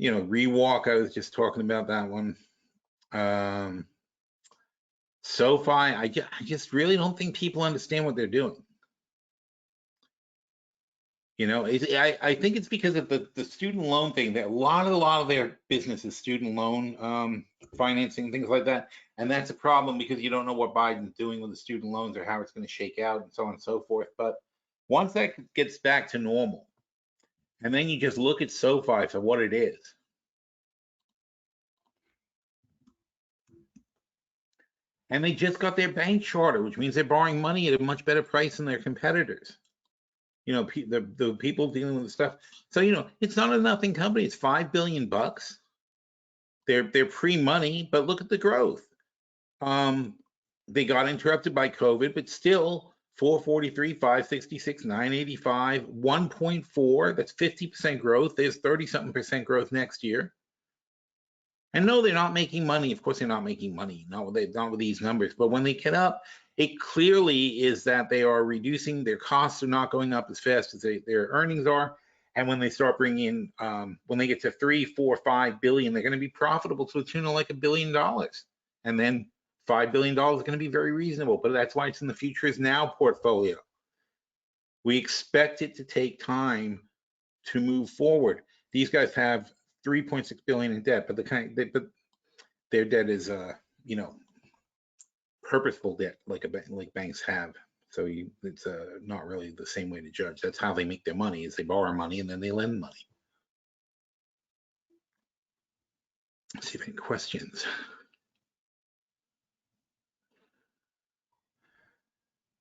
Rewalk, I was just talking about that one. SoFi, I just really don't think people understand what they're doing. I think it's because of the student loan thing. That a lot of their business is student loan financing, things like that, and that's a problem because you don't know what Biden's doing with the student loans or how it's going to shake out and so on and so forth. But once that gets back to normal, and then you just look at SoFi for what it is. And they just got their bank charter, which means they're borrowing money at a much better price than their competitors. The people dealing with the stuff. So, it's not a nothing company. It's $5 billion. They're pre-money, but look at the growth. They got interrupted by COVID, but still 443, 566, 985, 1.4. That's 50% growth. There's 30-something% growth next year. And no, they're not making money. Of course, they're not making money, not with these numbers. But when they get up, it clearly is that they are reducing. Their costs are not going up as fast as their earnings are. And when they start bringing in, when they get to 3, 4, 5 billion, they're going to be profitable to the tune of like $1 billion. And then $5 billion is going to be very reasonable. But that's why it's in the Future Is Now portfolio. We expect it to take time to move forward. These guys have 3.6 billion in debt, but their debt is purposeful debt like banks have. So it's not really the same way to judge. That's how they make their money, is they borrow money and then they lend money. Let's see if any questions.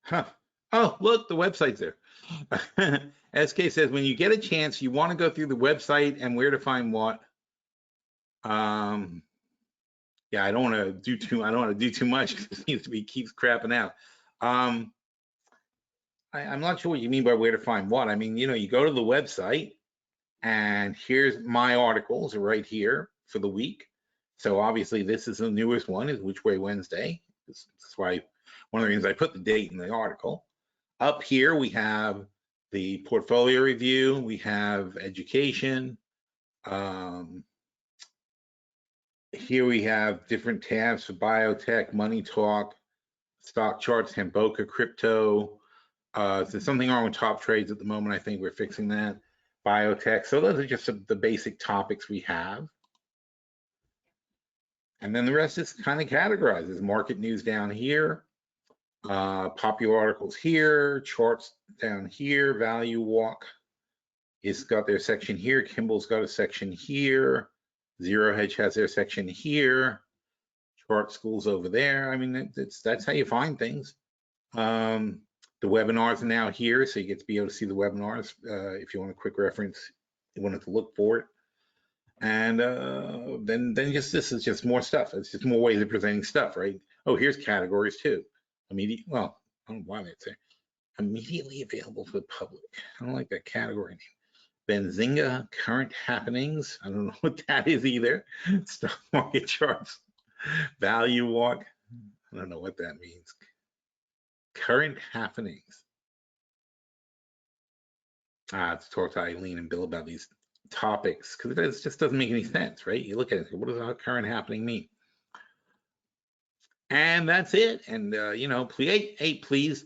Huh. Oh, look, the website's there. SK says, when you get a chance, you want to go through the website and where to find what. Yeah, I don't want to do too much because it keeps crapping out. I'm not sure what you mean by where to find what. I mean, you go to the website and here's my articles right here for the week. So obviously this is the newest one, is Which Way Wednesday. That's why one of the reasons I put the date in the article. Up here we have the portfolio review, we have education. Here we have different tabs for biotech, money talk, stock charts, Hamboka, crypto. There's something wrong with top trades at the moment. I think we're fixing that. Biotech. So those are just the basic topics we have. And then the rest is kind of categorized. There's market news down here, popular articles here, charts down here, value walk. It's got their section here. Kimball's got a section here. Zero Hedge has their section here. Chart School's over there. I mean, that's how you find things. The webinars are now here, so you get to be able to see the webinars if you want a quick reference. You wanted to look for it. And then this is just more stuff. It's just more ways of presenting stuff, right? Oh, here's categories too. Well, I don't know why that's there. Immediately available for the public. I don't like that category name. Benzinga, current happenings. I don't know what that is either. Stock market charts. Value walk. I don't know what that means. Current happenings. To talk to Eileen and Bill about these topics, because it just doesn't make any sense, right? You look at it, what does current happening mean? And that's it. And please,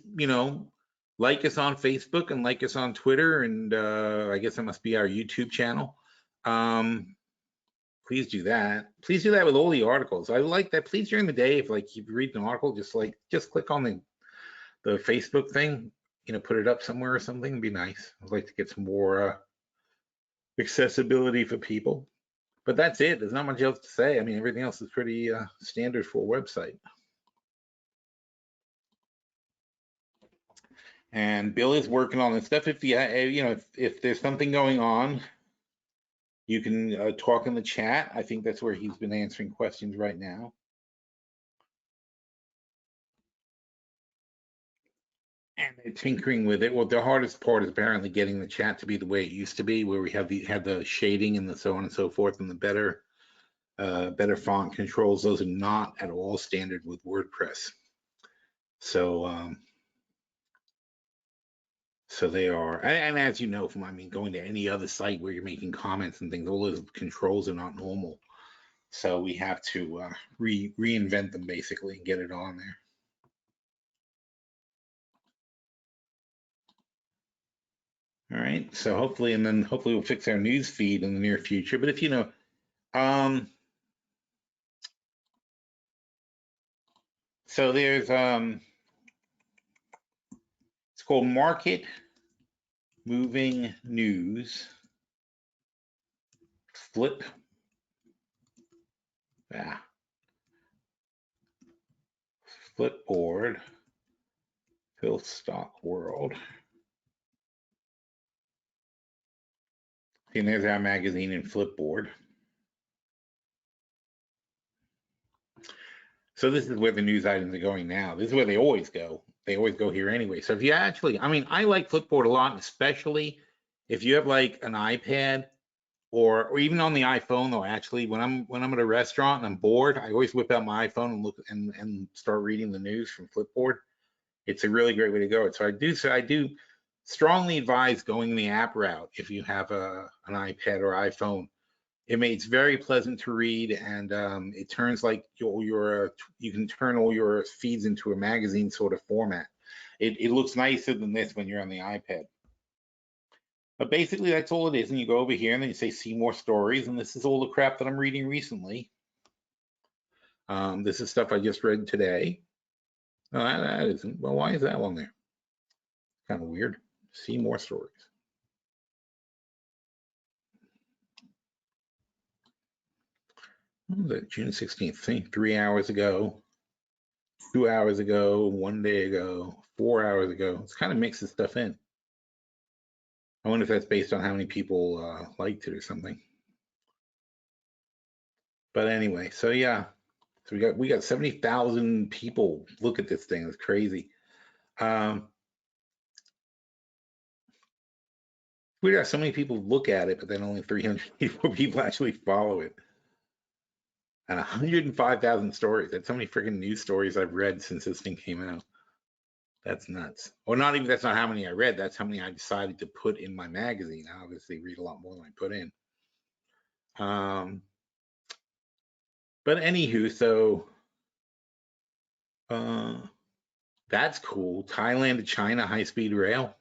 like us on Facebook and like us on Twitter, and I guess that must be our YouTube channel. Please do that. Please do that with all the articles. I like that. Please, during the day, if you read an article, just click on the Facebook thing, put it up somewhere or something. It'd be nice. I'd like to get some more accessibility for people. But that's it. There's not much else to say. I mean, everything else is pretty standard for a website. And Bill is working on this stuff. If there's something going on, you can talk in the chat. I think that's where he's been answering questions right now. And they're tinkering with it. Well, the hardest part is apparently getting the chat to be the way it used to be, where we had the shading and the so on and so forth, and the better font controls. Those are not at all standard with WordPress. So they are, and as you know from going to any other site where you're making comments and things, all those controls are not normal. So we have to reinvent them basically and get it on there. All right, so hopefully we'll fix our news feed in the near future. But if so there's it's called Market Moving News. Flipboard, PhilStockWorld. And there's our magazine in Flipboard. So this is where the news items are going now. This is where they always go. They always go here anyway. So if you I like Flipboard a lot, especially if you have like an iPad or even on the iPhone. Though actually, when I'm at a restaurant and I'm bored, I always whip out my iPhone and look and start reading the news from Flipboard. It's a really great way to go. So I do strongly advise going the app route if you have an iPad or iPhone. It's very pleasant to read, and it turns you can turn all your feeds into a magazine sort of format. It looks nicer than this when you're on the iPad. But basically, that's all it is. And you go over here, and then you say see more stories, and this is all the crap that I'm reading recently. This is stuff I just read today. No, that isn't. Well, why is that one there? Kind of weird. See more stories. What was it? June 16th thing, 3 hours ago, 2 hours ago, 1 day ago, 4 hours ago. It's kind of mixes stuff in. I wonder if that's based on how many people liked it or something. But anyway, so yeah, so we got 70,000 people look at this thing. It's crazy. We got so many people look at it, but then only 300 people actually follow it. And 105,000 stories. That's how many freaking news stories I've read since this thing came out. That's nuts. Or not even, that's not how many I read. That's how many I decided to put in my magazine. I obviously read a lot more than I put in. But anywho, so that's cool. Thailand to China high-speed rail.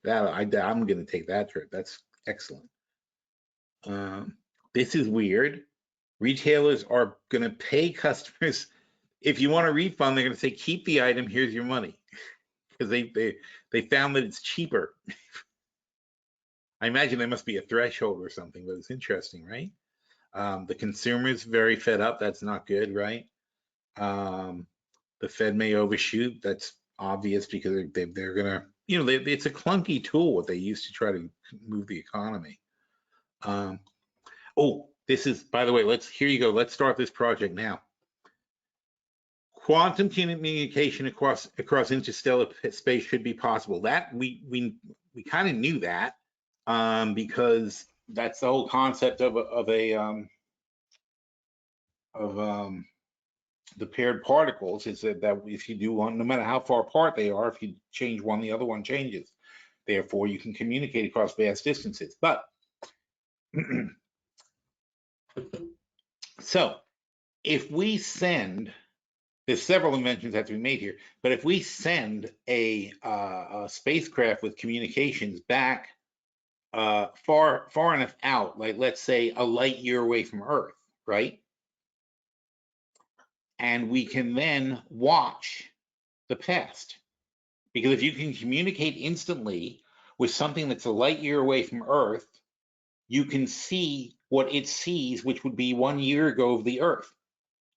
I'm going to take that trip. That's excellent. This is weird. Retailers are going to pay customers. If you want a refund, they're going to say, keep the item, here's your money. Because they found that it's cheaper. I imagine there must be a threshold or something, but it's interesting, right? The consumer's very fed up. That's not good, right? The Fed may overshoot. That's obvious because they're going to, it's a clunky tool what they use to try to move the economy. Oh, this is, by the way, here you go. Let's start this project now. Quantum communication across interstellar space should be possible. That we kind of knew that because that's the whole concept of the paired particles is that if you do one, no matter how far apart they are, if you change one, the other one changes. Therefore, you can communicate across vast distances. But so if we send, there's several inventions that have to be made here, but if we send a spacecraft with communications back far enough out, like let's say a light year away from Earth, right? And we can then watch the past. Because if you can communicate instantly with something that's a light year away from Earth, you can see what it sees, which would be 1 year ago of the Earth.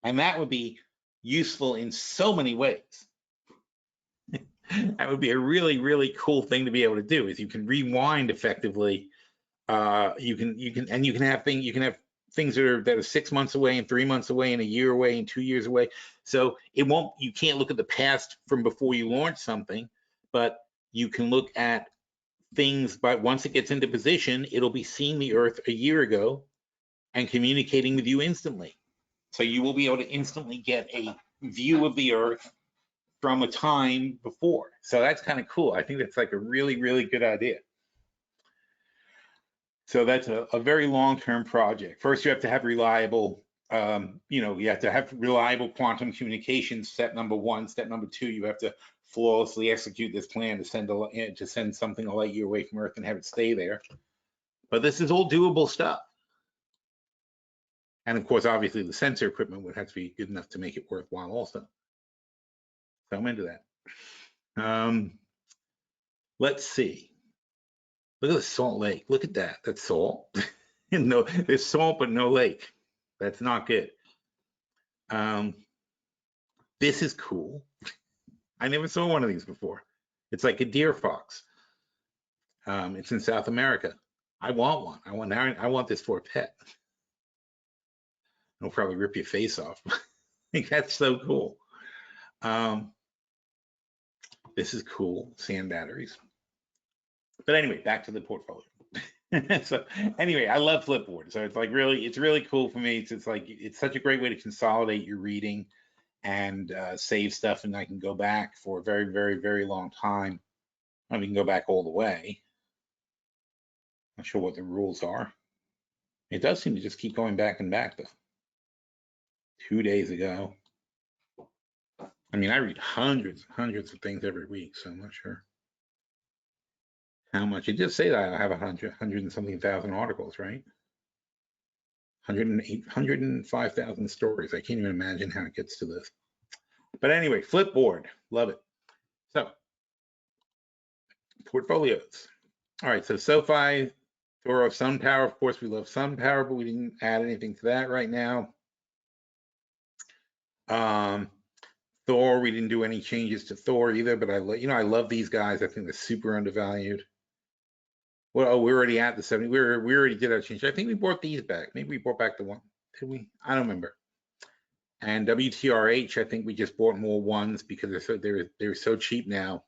And that would be useful in so many ways. That would be a really, really cool thing to be able to do, is you can rewind effectively. You can have things that are 6 months away and 3 months away and a year away and 2 years away. So you can't look at the past from before you launch something, but you can look at things, but once it gets into position, it'll be seeing the Earth a year ago and communicating with you instantly. So you will be able to instantly get a view of the Earth from a time before. So that's kind of cool. I think that's like a really, really good idea. So that's a very long-term project. First, you have to have reliable, you have to have reliable quantum communications. Step number one. Step number two, you have to flawlessly execute this plan to send something a light year away from Earth and have it stay there. But this is all doable stuff. And of course, obviously, the sensor equipment would have to be good enough to make it worthwhile also. So I'm into that. Let's see. Look at the Salt Lake. Look at that. That's salt. No, there's salt, but no lake. That's not good. This is cool. I never saw one of these before. It's like a deer fox. It's in South America. I want one. I want this for a pet. It'll probably rip your face off. I think that's so cool. This is cool. Sand batteries. But anyway, back to the portfolio. So anyway, I love Flipboard. So it's really cool for me. It's such a great way to consolidate your reading and save stuff, and I can go back for a very, very, very long time. I mean, can go back all the way. Not sure what the rules are. It does seem to just keep going back and back though. 2 days ago. I mean, I read hundreds of things every week, so I'm not sure how much. It just say that I have 100 and something thousand articles, right? 105,000 stories. I can't even imagine how it gets to this. But anyway, Flipboard, love it. So portfolios. All right, so SoFi, Thor of SunPower. Of course, we love SunPower, but we didn't add anything to that right now. Thor, we didn't do any changes to Thor either, but I love these guys. I think they're super undervalued. Well, we're already at the 70. We already did our change. I think we brought these back. Maybe we brought back the one. Did we? I don't remember. And WTRH, I think we just bought more ones because they're so cheap now.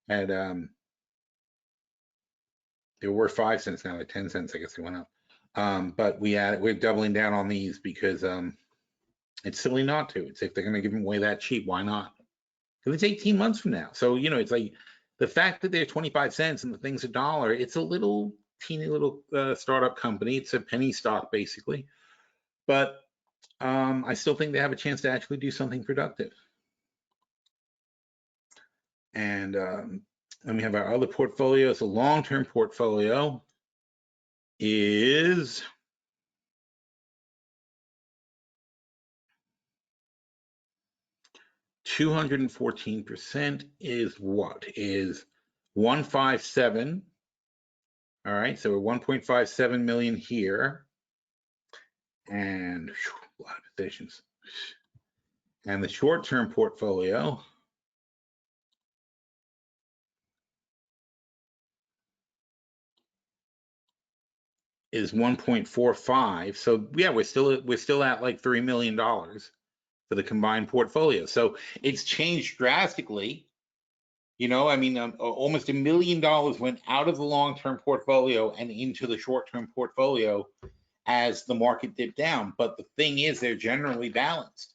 And they were 5 cents now, like 10 cents. I guess they went up. But we're doubling down on these because it's silly not to. It's if they're going to give them away that cheap, why not? Because it's 18 months from now. So it's like the fact that they're 25 cents and the thing's $1. It's a little teeny little startup company. It's a penny stock basically, but I still think they have a chance to actually do something productive. And then we have our other portfolio. So long-term portfolio is $214 is what? Is 157. All right, so we're 1.57 million here. And a lot of positions. And the short-term portfolio is 1.45. So yeah, we're still at like $3 million for the combined portfolio. So it's changed drastically. I mean, almost $1 million went out of the long-term portfolio and into the short-term portfolio as the market dipped down. But the thing is, they're generally balanced.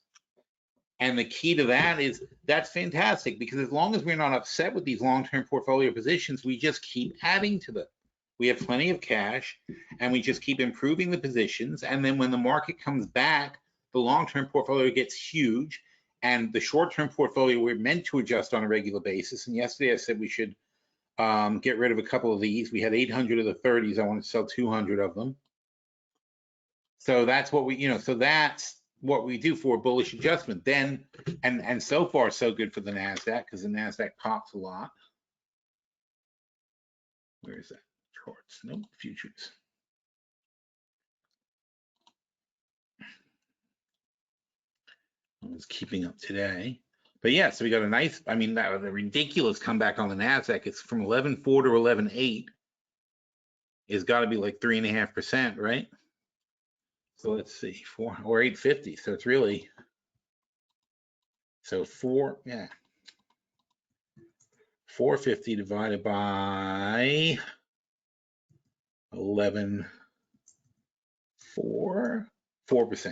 And the key to that is that's fantastic, because as long as we're not upset with these long-term portfolio positions, we just keep adding to them. We have plenty of cash and we just keep improving the positions. And then when the market comes back, the long-term portfolio gets huge, and the short-term portfolio we're meant to adjust on a regular basis. And yesterday I said we should get rid of a couple of these. We had 800 of the 30s. I want to sell 200 of them. So that's what that's what we do for a bullish adjustment. Then, and so far so good for the NASDAQ, because the NASDAQ pops a lot. Where is that? Charts, no, futures. I was keeping up today. But yeah, so we got a nice, I mean, that was a ridiculous comeback on the NASDAQ. It's from 11.4 to 11.8. It's got to be like 3.5%, right? So let's see, 4 or 850. So it's really, so 450 divided by 11, 4%.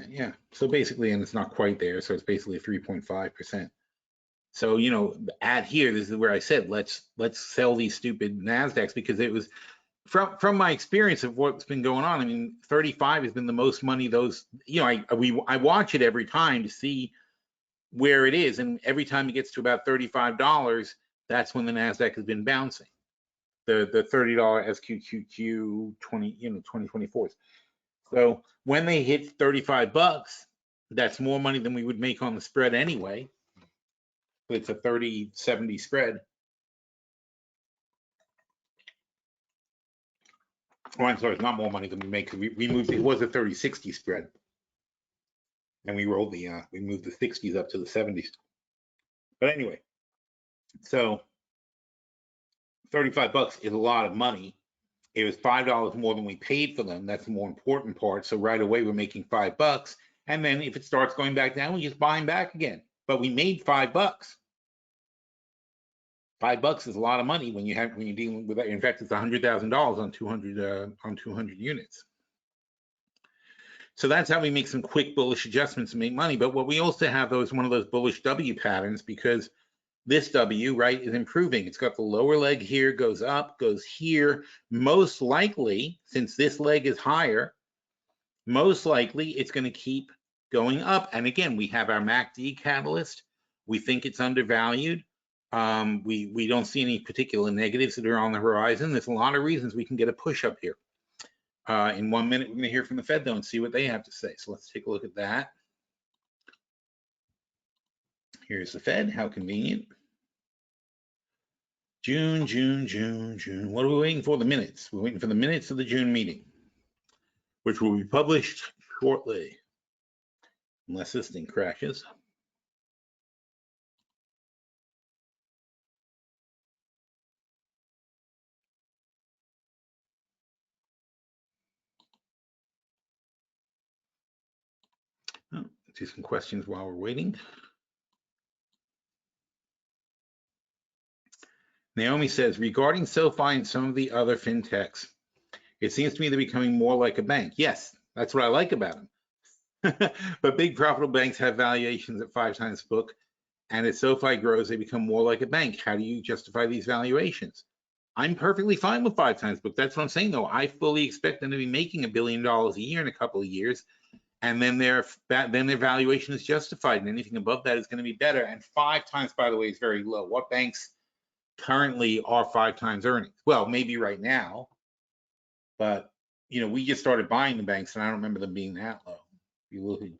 Yeah. So basically, and it's not quite there. So it's basically 3.5%. So, at here, this is where I said, let's sell these stupid NASDAQs, because it was from my experience of what's been going on. I mean, 35 has been the most money those, I watch it every time to see where it is. And every time it gets to about $35, that's when the NASDAQ has been bouncing. The $30 SQQQ 2024s. So when they hit 35 bucks, that's more money than we would make on the spread anyway. It's a 30-70 spread. Oh, I'm sorry, it's not more money than we make, because we moved, it was a 30-60 spread. And we rolled we moved the 60s up to the 70s. But anyway, so 35 bucks is a lot of money. It was $5 more than we paid for them. That's the more important part. So right away, we're making $5. And then if it starts going back down, we just buy them back again. But we made $5. $5 is a lot of money when you're dealing with that. In fact, it's $100,000 on 200 units. So that's how we make some quick bullish adjustments and make money. But what we also have is one of those bullish W patterns, because this W, right, is improving. It's got the lower leg here, goes up, goes here. Most likely, since this leg is higher, most likely it's going to keep going up. And again, we have our MACD catalyst. We think it's undervalued. We don't see any particular negatives that are on the horizon. There's a lot of reasons we can get a push up here. In 1 minute, we're going to hear from the Fed, though, and see what they have to say. So let's take a look at that. Here's the Fed. How convenient. June. What are we waiting for? The minutes. We're waiting for the minutes of the June meeting, which will be published shortly, unless this thing crashes. Oh, do some questions while we're waiting. Naomi says, regarding SoFi and some of the other fintechs, it seems to me they're becoming more like a bank. Yes, that's what I like about them. But big profitable banks have valuations at 5 times book, and as SoFi grows, they become more like a bank. How do you justify these valuations? I'm perfectly fine with 5 times book. That's what I'm saying, though. I fully expect them to be making $1 billion a year in a couple of years, and then their valuation is justified, and anything above that is going to be better. And 5 times, by the way, is very low. What banks currently are 5 times earnings? Well, maybe right now, but we just started buying the banks, and I don't remember them being that low. You look at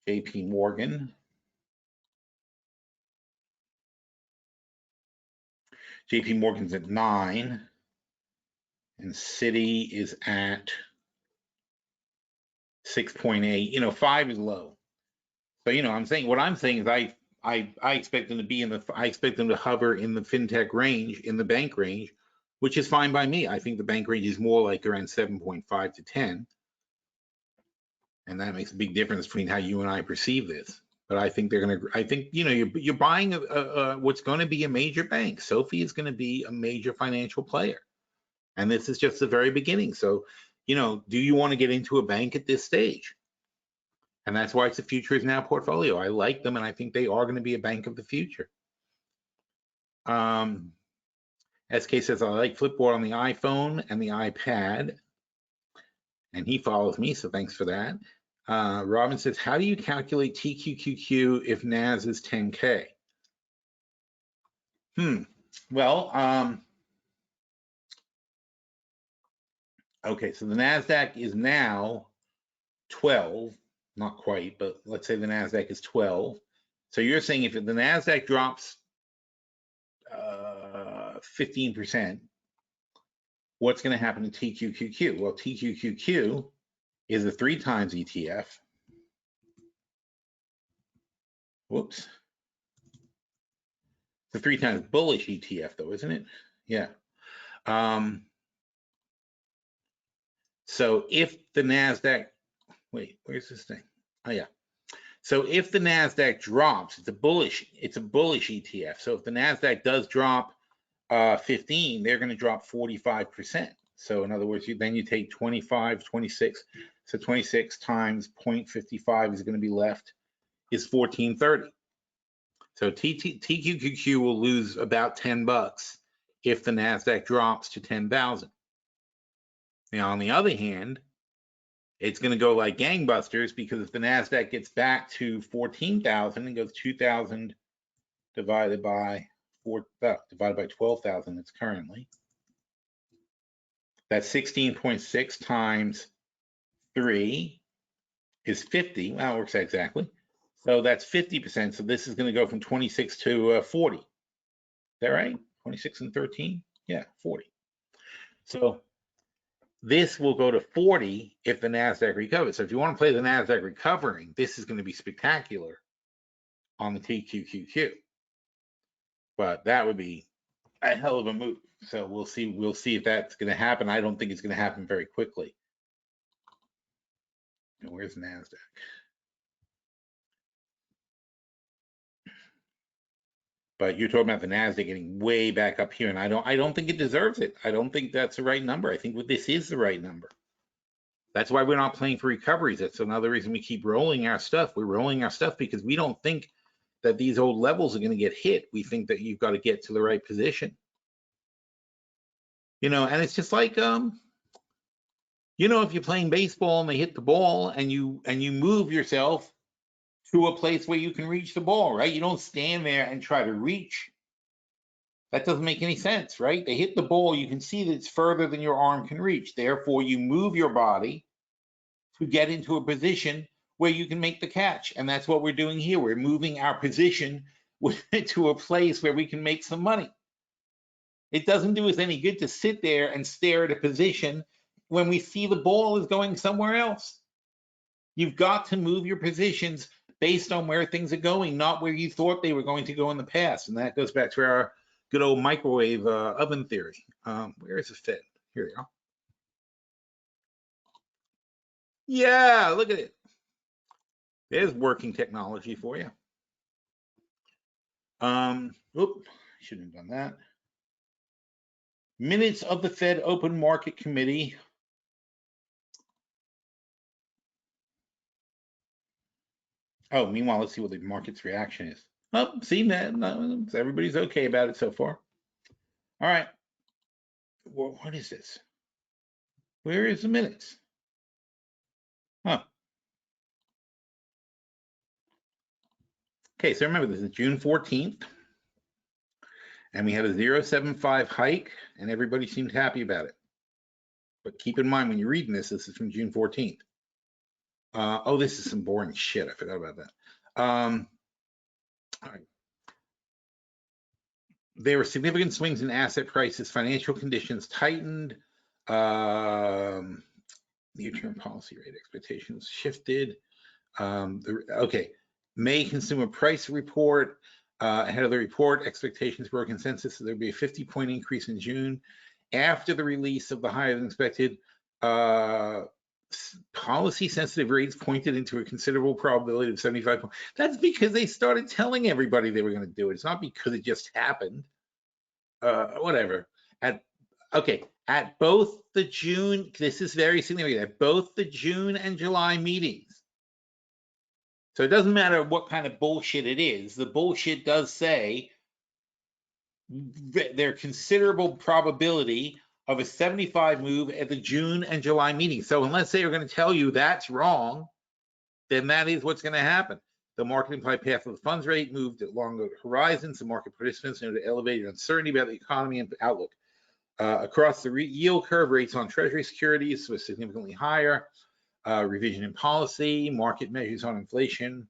JP Morgan. JP Morgan's at 9, and Citi is at 6.8. 5 is low. So what I'm saying is I expect them to be I expect them to hover in the fintech range, in the bank range, which is fine by me. I think the bank range is more like around 7.5 to 10. And that makes a big difference between how you and I perceive this. But I think you're buying what's going to be a major bank. SoFi is going to be a major financial player. And this is just the very beginning. So, do you want to get into a bank at this stage? And that's why it's a Future Is Now portfolio. I like them, and I think they are going to be a bank of the future. SK says, I like Flipboard on the iPhone and the iPad. And he follows me, so thanks for that. Robin says, how do you calculate TQQQ if NAS is 10K? Well, okay, so the NASDAQ is now 12, not quite, but let's say the NASDAQ is 12. So you're saying if the NASDAQ drops 15%, what's going to happen to TQQQ? Well, TQQQ is a 3 times ETF. Whoops. It's a 3 times bullish ETF, though, isn't it? Yeah. So if the NASDAQ, wait, where's this thing? Oh, yeah. So if the NASDAQ drops, it's a bullish ETF. So if the NASDAQ does drop 15, they're going to drop 45%. So in other words, then you take 25, 26. So 26 times 0.55 is going to be left is 1430. So TQQQ will lose about $10 if the NASDAQ drops to 10,000. Now, on the other hand, it's going to go like gangbusters, because if the NASDAQ gets back to 14,000 and goes 2,000 divided by 12,000, it's currently, that's 16.6 times 3 is 50. Well, it works out exactly. So that's 50%. So this is going to go from 26 to 40. Is that right? 26 and 13? Yeah, 40. So this will go to 40 if the NASDAQ recovers. So if you want to play the NASDAQ recovering, this is going to be spectacular on the TQQQ. But that would be a hell of a move. So we'll see if that's going to happen. I don't think it's going to happen very quickly. And where's NASDAQ? But you're talking about the NASDAQ getting way back up here, and I don't think it deserves it. I don't think that's the right number. I think this is the right number. That's why we're not playing for recoveries. That's another reason we keep rolling our stuff. We're rolling our stuff because we don't think that these old levels are going to get hit. We think that you've got to get to the right position. And it's just like, if you're playing baseball and they hit the ball and you move yourself to a place where you can reach the ball, right? You don't stand there and try to reach. That doesn't make any sense, right? They hit the ball, you can see that it's further than your arm can reach. Therefore, you move your body to get into a position where you can make the catch. And that's what we're doing here. We're moving our position to a place where we can make some money. It doesn't do us any good to sit there and stare at a position when we see the ball is going somewhere else. You've got to move your positions based on where things are going, not where you thought they were going to go in the past. And that goes back to our good old microwave oven theory. Where is the Fed? Here we go. Yeah, look at it. There's working technology for you. Oop, shouldn't have done that. Minutes of the Fed Open Market Committee. Oh, meanwhile, let's see what the market's reaction is. Oh, see that? No, everybody's okay about it so far. All right. Well, what is this? Where is the minutes? Huh. Okay, so remember, this is June 14th. And we had a 0.75 hike, and everybody seemed happy about it. But keep in mind, when you're reading this, this is from June 14th. Oh, this is some boring shit. I forgot about that. All right. There were significant swings in asset prices. Financial conditions tightened. Near-term policy rate expectations shifted. Okay. May consumer price report. Ahead of the report, expectations were consensus that there would be a 50-point increase in June. After the release of the higher than expected policy sensitive rates pointed into a considerable probability of 75 points. That's because they started telling everybody they were going to do it. It's not because it just happened. Whatever. At both the June, this is very significant, at both the June and July meetings. So it doesn't matter what kind of bullshit it is. The bullshit does say there's considerable probability of a 75 move at the June and July meeting. So unless they are going to tell you that's wrong, then that is what's going to happen. The market implied path of the funds rate moved along the horizons. The market participants noted elevated uncertainty about the economy and outlook. Across the yield curve, rates on Treasury securities was significantly higher. Revision in policy, market measures on inflation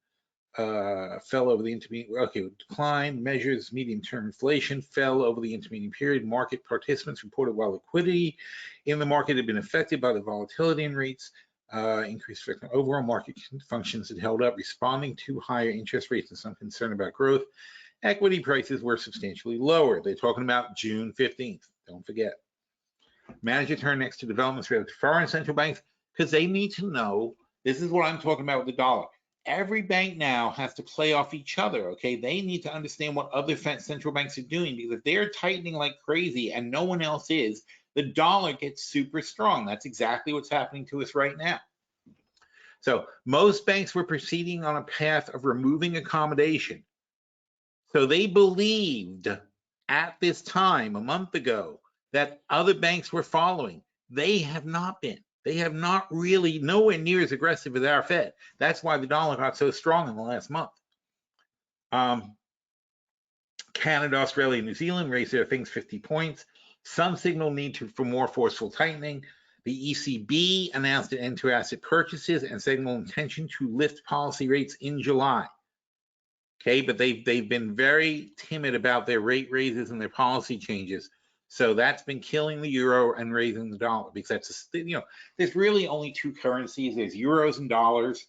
fell over the intermediate. Okay, decline measures medium-term inflation fell over the intermediate period. Market participants reported while liquidity in the market had been affected by the volatility in rates, increased effect on overall market functions had held up, responding to higher interest rates and some concern about growth. Equity prices were substantially lower. They're talking about June 15th. Don't forget. Manager turned next to developments related to foreign central banks because they need to know. This is what I'm talking about with the dollar. Every bank now has to play off each other, okay? They need to understand what other central banks are doing, because if they're tightening like crazy and no one else is, the dollar gets super strong. That's exactly what's happening to us right now. So most banks were proceeding on a path of removing accommodation. So they believed at this time, a month ago, that other banks were following. They have not been. They have not really, nowhere near as aggressive as our Fed. That's why the dollar got so strong in the last month. Canada, Australia, New Zealand raised their things 50 points. Some signal need for more forceful tightening. The ECB announced an end to asset purchases and signaled intention to lift policy rates in July. Okay, but they've been very timid about their rate raises and their policy changes. So that's been killing the euro and raising the dollar, because that's, there's really only two currencies. There's euros and dollars.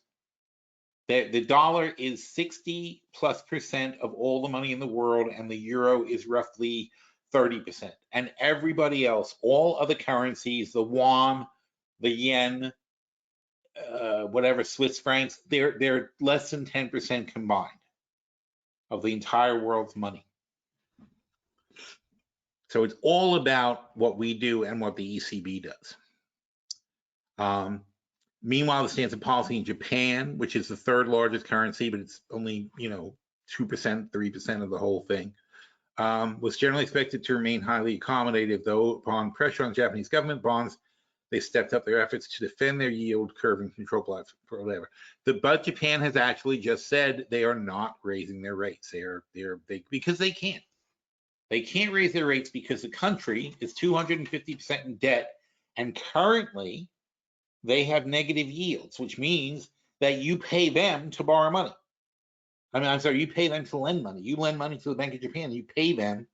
The dollar is 60+% of all the money in the world, and the euro is roughly 30%. And everybody else, all other currencies, the yuan, the yen, whatever, Swiss francs, they're less than 10% combined of the entire world's money. So it's all about what we do and what the ECB does. Meanwhile, the stance of policy in Japan, which is the third largest currency, but it's only 2%, 3% of the whole thing, was generally expected to remain highly accommodative, though upon pressure on Japanese government bonds, they stepped up their efforts to defend their yield curve and control whatever. But Japan has actually just said they are not raising their rates. Because they can't. They can't raise their rates because the country is 250% in debt, and currently they have negative yields, which means that you pay them to borrow money. I'm sorry, you pay them to lend money. You lend money to the Bank of Japan, you pay them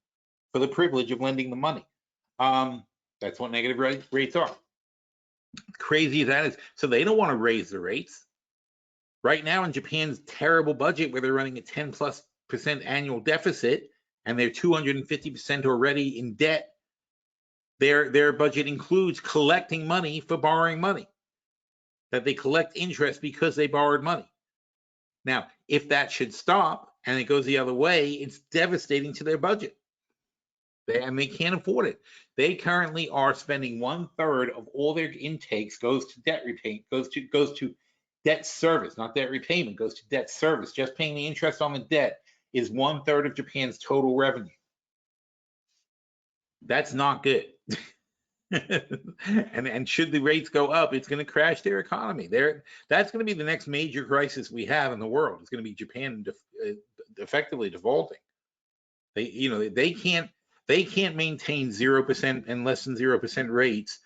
for the privilege of lending the money. That's what negative rates are. Crazy as that is. So they don't want to raise the rates. Right now in Japan's terrible budget, where they're running a 10+% annual deficit, and they're 250% already in debt, their budget includes collecting money for borrowing money. That they collect interest because they borrowed money. Now, if that should stop and it goes the other way, it's devastating to their budget. They can't afford it. They currently are spending 1/3 of all their intakes goes to debt repayment, goes to debt service, not debt repayment, goes to debt service. Just paying the interest on the debt is 1/3 of Japan's total revenue. That's not good. and should the rates go up, it's going to crash their economy. That's going to be the next major crisis we have in the world. It's going to be Japan effectively defaulting. They can't maintain 0% and less than 0% rates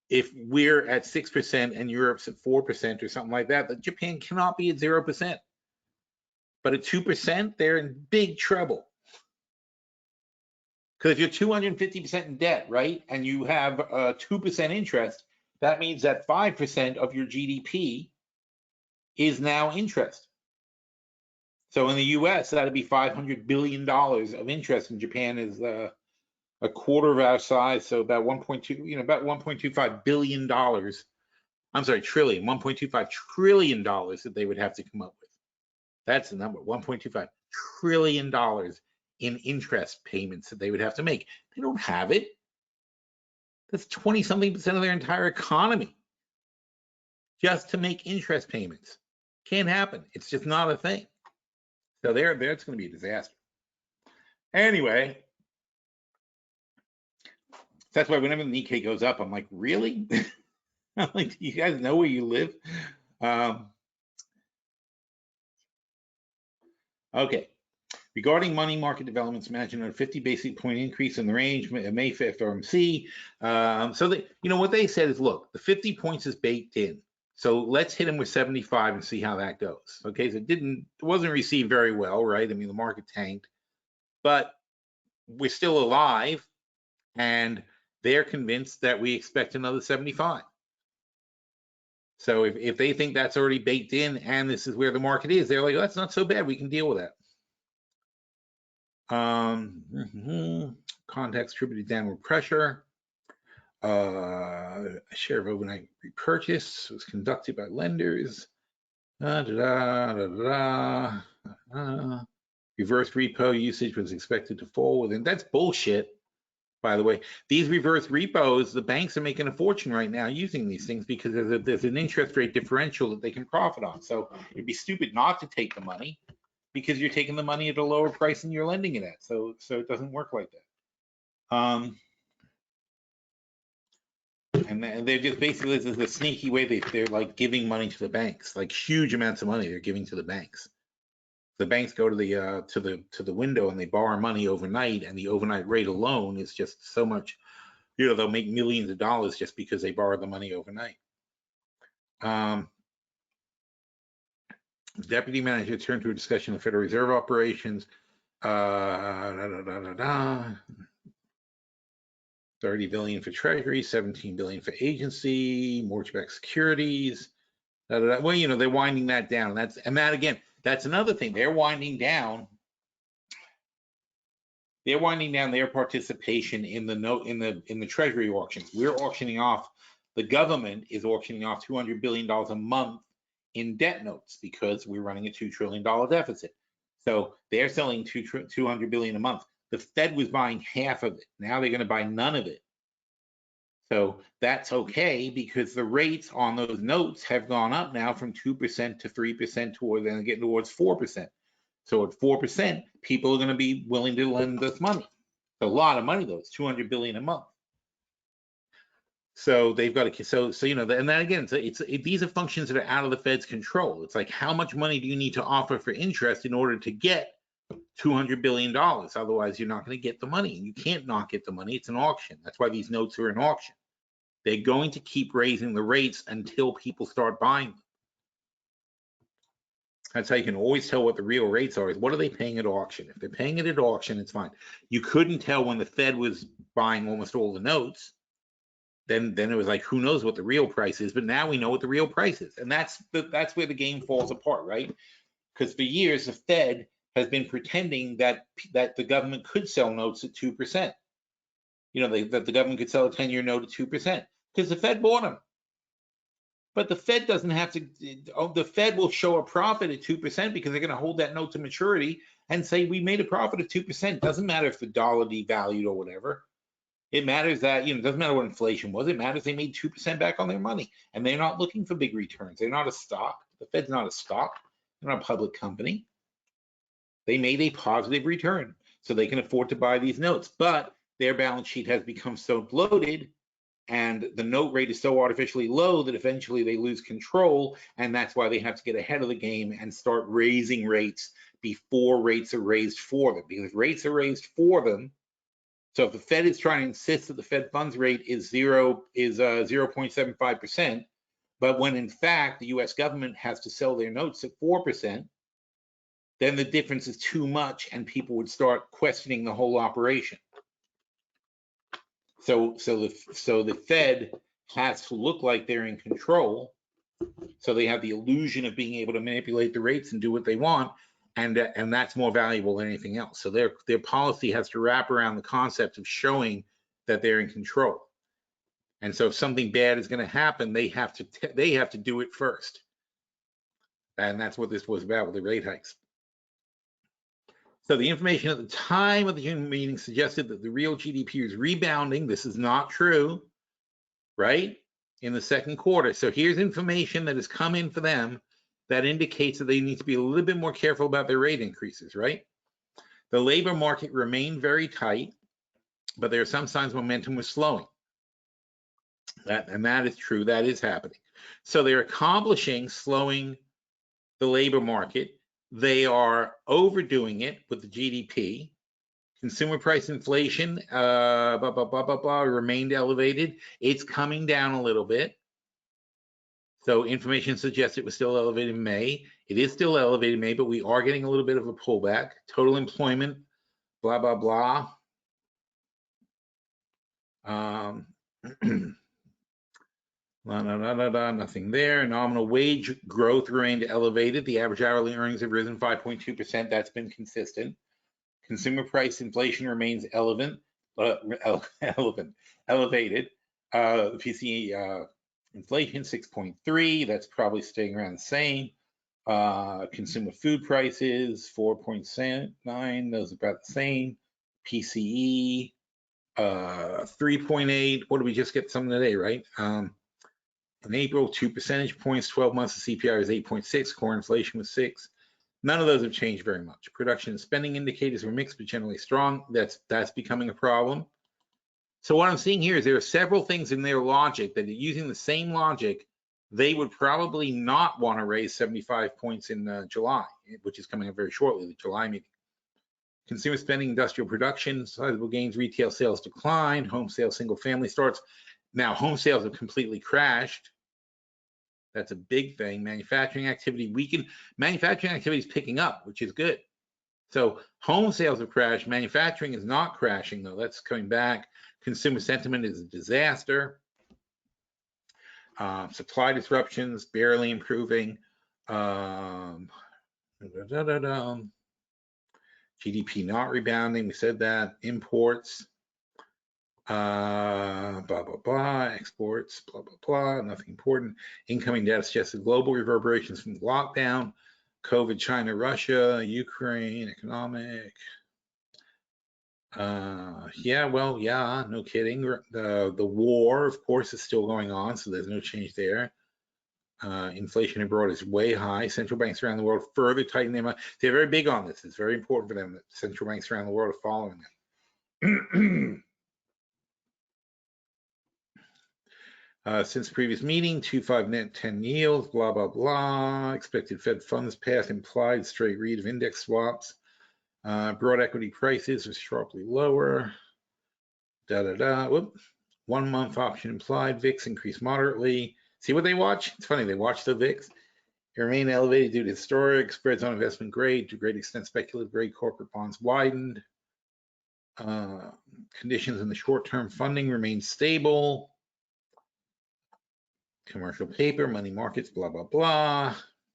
if we're at 6% and Europe's at 4% or something like that. That Japan cannot be at 0%. But at 2%, they're in big trouble. Because if you're 250% in debt, right, and you have 2% interest, that means that 5% of your GDP is now interest. So in the U.S., that'd be $500 billion of interest, and Japan is a quarter of our size, so about about $1.25 billion. I'm sorry, trillion, $1.25 trillion that they would have to come up with. That's the number, $1.25 trillion in interest payments that they would have to make. They don't have it. That's 20-something% of their entire economy just to make interest payments. Can't happen. It's just not a thing. So it's going to be a disaster. Anyway, that's why whenever the Nikkei goes up, I'm like, really? I'm like, do you guys know where you live? Okay. Regarding money market developments, imagine a 50 basis point increase in the range, May 5th FOMC. So what they said is, look, the 50 points is baked in. So let's hit them with 75 and see how that goes. Okay, so it wasn't received very well, right? I mean, the market tanked, but we're still alive, and they're convinced that we expect another 75. So if they think that's already baked in and this is where the market is, they're like, oh, that's not so bad. We can deal with that. Context attributed downward pressure. A share of overnight repurchase was conducted by lenders. Reverse repo usage was expected to fall within. That's bullshit, by the way. These reverse repos, the banks are making a fortune right now using these things because there's an interest rate differential that they can profit on. So it'd be stupid not to take the money, because you're taking the money at a lower price than you're lending it at. So it doesn't work like that. And they're just basically, this is a sneaky way they're like giving money to the banks, like huge amounts of money they're giving to the banks. The banks go to the window and they borrow money overnight, and the overnight rate alone is just so much. They'll make millions of dollars just because they borrow the money overnight. Deputy manager turned to a discussion of Federal Reserve operations. 30 billion for Treasury, 17 billion for agency, mortgage-backed securities. Well, they're winding that down. That's another thing. They're winding down their participation in the Treasury auctions. We're auctioning off. The government is auctioning off $200 billion a month in debt notes because we're running a $2 trillion deficit. So they're selling $200 billion a month. The Fed was buying half of it. Now they're going to buy none of it. So that's okay, because the rates on those notes have gone up now from 2% to 3% and getting towards 4%. So at 4%, people are going to be willing to lend us money. It's a lot of money, though. It's $200 billion a month. So they've got to, and then again, these are functions that are out of the Fed's control. It's like, how much money do you need to offer for interest in order to get $200 billion? Otherwise, you're not going to get the money. You can't not get the money. It's an auction. That's why these notes are an auction. They're going to keep raising the rates until people start buying them. That's how you can always tell what the real rates are, is what are they paying at auction? If they're paying it at auction, it's fine. You couldn't tell when the Fed was buying almost all the notes. Then it was like, who knows what the real price is? But now we know what the real price is. And that's where the game falls apart, right? Because for years, the Fed has been pretending that the government could sell notes at 2%. You know, that the government could sell a 10-year note at 2% because the Fed bought them. But the Fed doesn't have to, the Fed will show a profit at 2% because they're going to hold that note to maturity and say, we made a profit of 2%. Doesn't matter if the dollar devalued or whatever. It matters that, it doesn't matter what inflation was. It matters they made 2% back on their money. And they're not looking for big returns. They're not a stock. The Fed's not a stock. They're not a public company. They made a positive return. So they can afford to buy these notes. But their balance sheet has become so bloated and the note rate is so artificially low that eventually they lose control, and that's why they have to get ahead of the game and start raising rates before rates are raised for them. Because if rates are raised for them, so if the Fed is trying to insist that the Fed funds rate is 0.75%, but when in fact the U.S. government has to sell their notes at 4%, then the difference is too much, and people would start questioning the whole operation. So the Fed has to look like they're in control, so they have the illusion of being able to manipulate the rates and do what they want, and that's more valuable than anything else. So their policy has to wrap around the concept of showing that they're in control. And so if something bad is going to happen, they have to do it first. And that's what this was about with the rate hikes. So the information at the time of the June meeting suggested that the real GDP is rebounding. This is not true, right? In the second quarter. So here's information that has come in for them that indicates that they need to be a little bit more careful about their rate increases, right? The labor market remained very tight, but there are some signs momentum was slowing. And that is true. That is happening. So they're accomplishing slowing the labor market. They are overdoing it with the GDP. Consumer price inflation remained elevated. It's coming down a little bit. So information suggests it was still elevated in May. It is still elevated in May, but we are getting a little bit of a pullback. Total employment, blah, blah, blah. Nothing there. Nominal wage growth remained elevated. The average hourly earnings have risen 5.2%. That's been consistent. Consumer price inflation remains elevated. The PCE inflation 6.3. That's probably staying around the same. Consumer food prices 4.9. Those are about the same. PCE 3.8. What did we just get some today, right? In April, 2 percentage points, 12 months of CPI is 8.6, core inflation was 6. None of those have changed very much. Production and spending indicators were mixed, but generally strong. That's becoming a problem. So what I'm seeing here is there are several things in their logic that using the same logic, they would probably not want to raise 75 points in July, which is coming up very shortly, the July meeting. Consumer spending, industrial production, sizable gains, retail sales declined, home sales, single family starts. Now, home sales have completely crashed. That's a big thing. Manufacturing activity weakened. Manufacturing activity is picking up, which is good. So home sales have crashed. Manufacturing is not crashing, though. That's coming back. Consumer sentiment is a disaster. Supply disruptions, barely improving. GDP not rebounding. We said that. Imports. Blah, blah, blah, exports, blah, blah, blah, nothing important. Incoming data suggested global reverberations from the lockdown, COVID, China, Russia, Ukraine, economic. Yeah, well, yeah, no kidding. The war, of course, is still going on, so there's no change there. Inflation abroad is way high. Central banks around the world further tighten their money. They're very big on this. It's very important for them that central banks around the world are following them. Since previous meeting, 2.5 net 10 yields, blah, blah, blah. Expected Fed funds path implied straight read of index swaps. Broad equity prices are sharply lower. Whoop. 1 month option implied. VIX increased moderately. See what they watch? It's funny, they watch the VIX. remain elevated due to historic spreads on investment grade. To a great extent, speculative grade corporate bonds widened. Conditions in the short-term funding remain stable. Commercial paper, money markets, blah, blah, blah,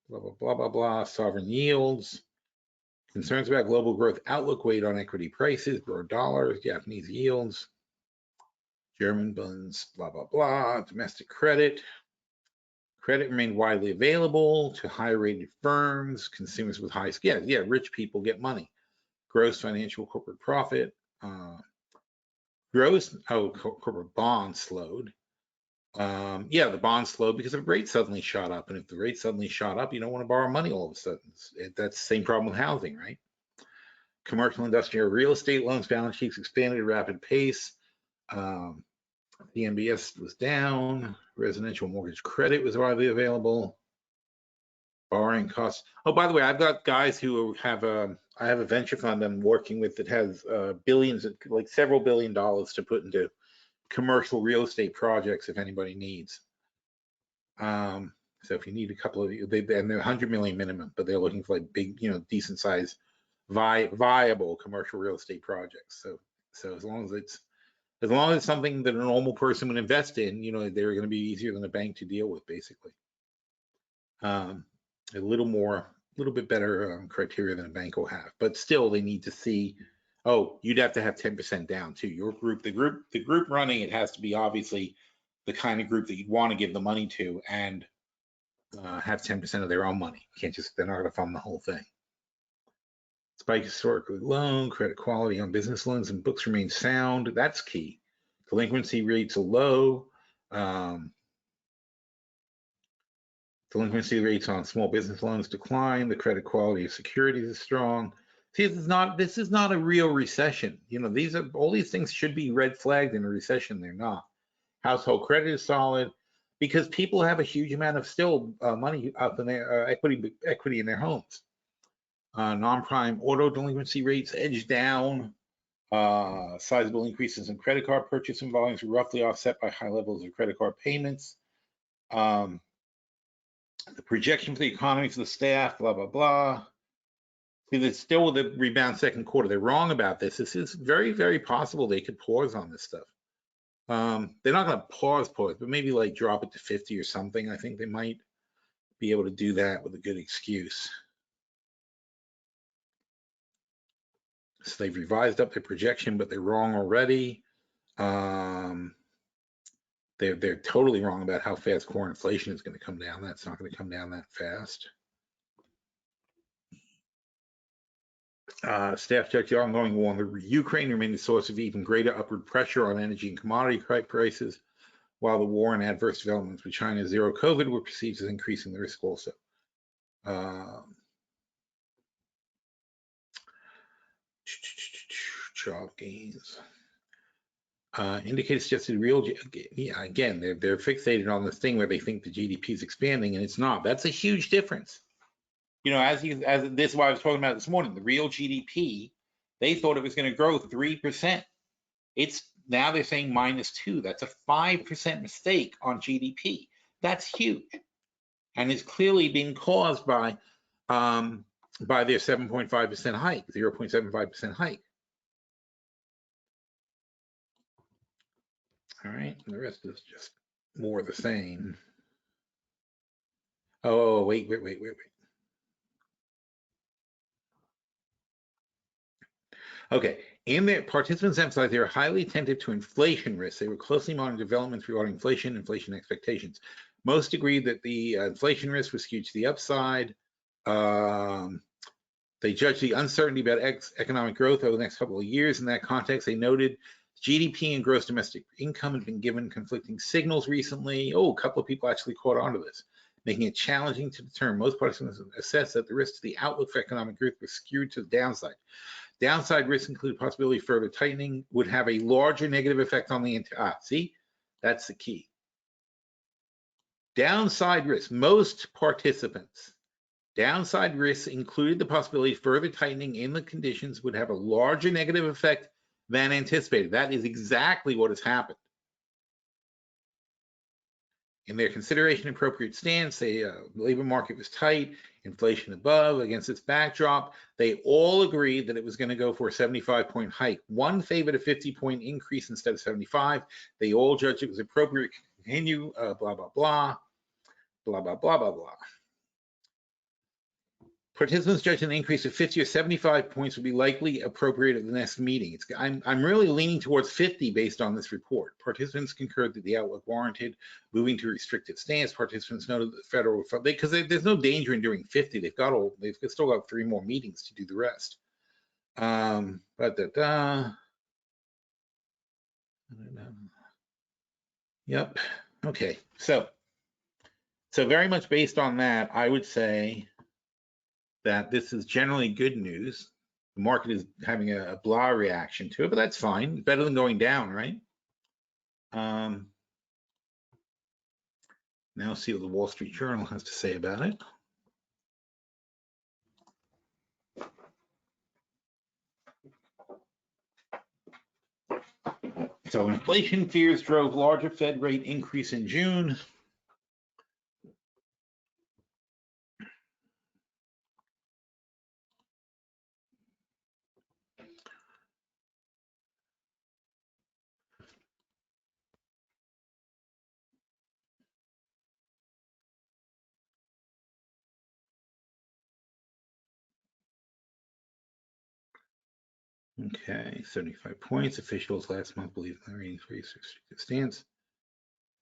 blah, blah, blah, blah, blah, sovereign yields. Concerns about global growth outlook weighed on equity prices, broad dollars, Japanese yields, German bonds, blah, blah, blah, domestic credit. Credit remained widely available to high-rated firms, consumers with high, rich people get money. Gross financial corporate profit, corporate bonds slowed. The bonds slowed because the rate suddenly shot up. And if the rate suddenly shot up, you don't want to borrow money all of a sudden. That's the same problem with housing, right? Commercial, industrial, real estate loans balance sheets expanded at a rapid pace. The MBS was down. Residential mortgage credit was widely available. Borrowing costs. Oh, by the way, I've got guys who have I have a venture fund I'm working with that has billions, like several $1 billion to put into commercial real estate projects if anybody needs. So if you need a couple of, and they're 100 million minimum, but they're looking for like big, decent size, viable commercial real estate projects. So as long as it's something that a normal person would invest in, they're going to be easier than a bank to deal with, basically. A little bit better criteria than a bank will have, but still they need to see. Oh, you'd have to have 10% down too. Your group, the group running it has to be obviously the kind of group that you'd want to give the money to and have 10% of their own money. You can't they're not going to fund the whole thing. Spike historically low, credit quality on business loans and books remain sound. That's key. Delinquency rates are low. Delinquency rates on small business loans decline. The credit quality of securities is strong. See, this is not a real recession. All these things should be red flagged in a recession. They're not. Household credit is solid because people have a huge amount of still money up in their equity in their homes. Non-prime auto delinquency rates edged down. Sizable increases in credit card purchasing volumes were roughly offset by high levels of credit card payments. The projection for the economy for the staff, blah, blah, blah. See, there's still the rebound second quarter. They're wrong about this. This is very, very possible they could pause on this stuff. They're not going to pause, but maybe like drop it to 50 or something. I think they might be able to do that with a good excuse. So they've revised up their projection, but they're wrong already. They're totally wrong about how fast core inflation is going to come down. That's not going to come down that fast. Staff checked the ongoing war in Ukraine remained a source of even greater upward pressure on energy and commodity prices, while the war and adverse developments with China's zero COVID were perceived as increasing the risk also. Job gains. Indicators suggested real, again, they're fixated on this thing where they think the GDP is expanding and it's not. That's a huge difference. As this is what I was talking about this morning, the real GDP, they thought it was going to grow 3%. It's now they're saying -2. That's a 5% mistake on GDP. That's huge, and it's clearly being caused by their 7.5% hike, 0.75% hike. All right, and the rest is just more of the same. Oh, wait. Okay, in there, participants emphasized they were highly attentive to inflation risks. They were closely monitoring developments regarding inflation expectations. Most agreed that the inflation risk was skewed to the upside. They judged the uncertainty about economic growth over the next couple of years. In that context, they noted GDP and gross domestic income had been given conflicting signals recently. Oh, a couple of people actually caught on to this, making it challenging to determine. Most participants assessed that the risks to the outlook for economic growth were skewed to the downside. Downside risks include possibility of further tightening would have a larger negative effect on the see, that's the key. Downside risks, most participants, downside risks included the possibility of further tightening in the conditions would have a larger negative effect than anticipated. That is exactly what has happened. In their consideration appropriate stance, the labor market was tight, inflation above. Against this backdrop, they all agreed that it was going to go for a 75-point hike. One favored a 50-point increase instead of 75. They all judged it was appropriate to continue, blah, blah, blah, blah, blah, blah, blah, blah. Participants judged an increase of 50 or 75 points would be likely appropriate at the next meeting. I'm really leaning towards 50 based on this report. Participants concurred that the outlook warranted moving to a restrictive stance. Participants noted that the federal, because there's no danger in doing 50. They've still got 3 more meetings to do the rest. Yep. Okay. So very much based on that, I would say that this is generally good news. The market is having a blah reaction to it, but that's fine. It's better than going down, right? Now see what the Wall Street Journal has to say about it. So inflation fears drove larger Fed rate increase in June. Okay, 75 points. Officials last month believed the rate increase stance.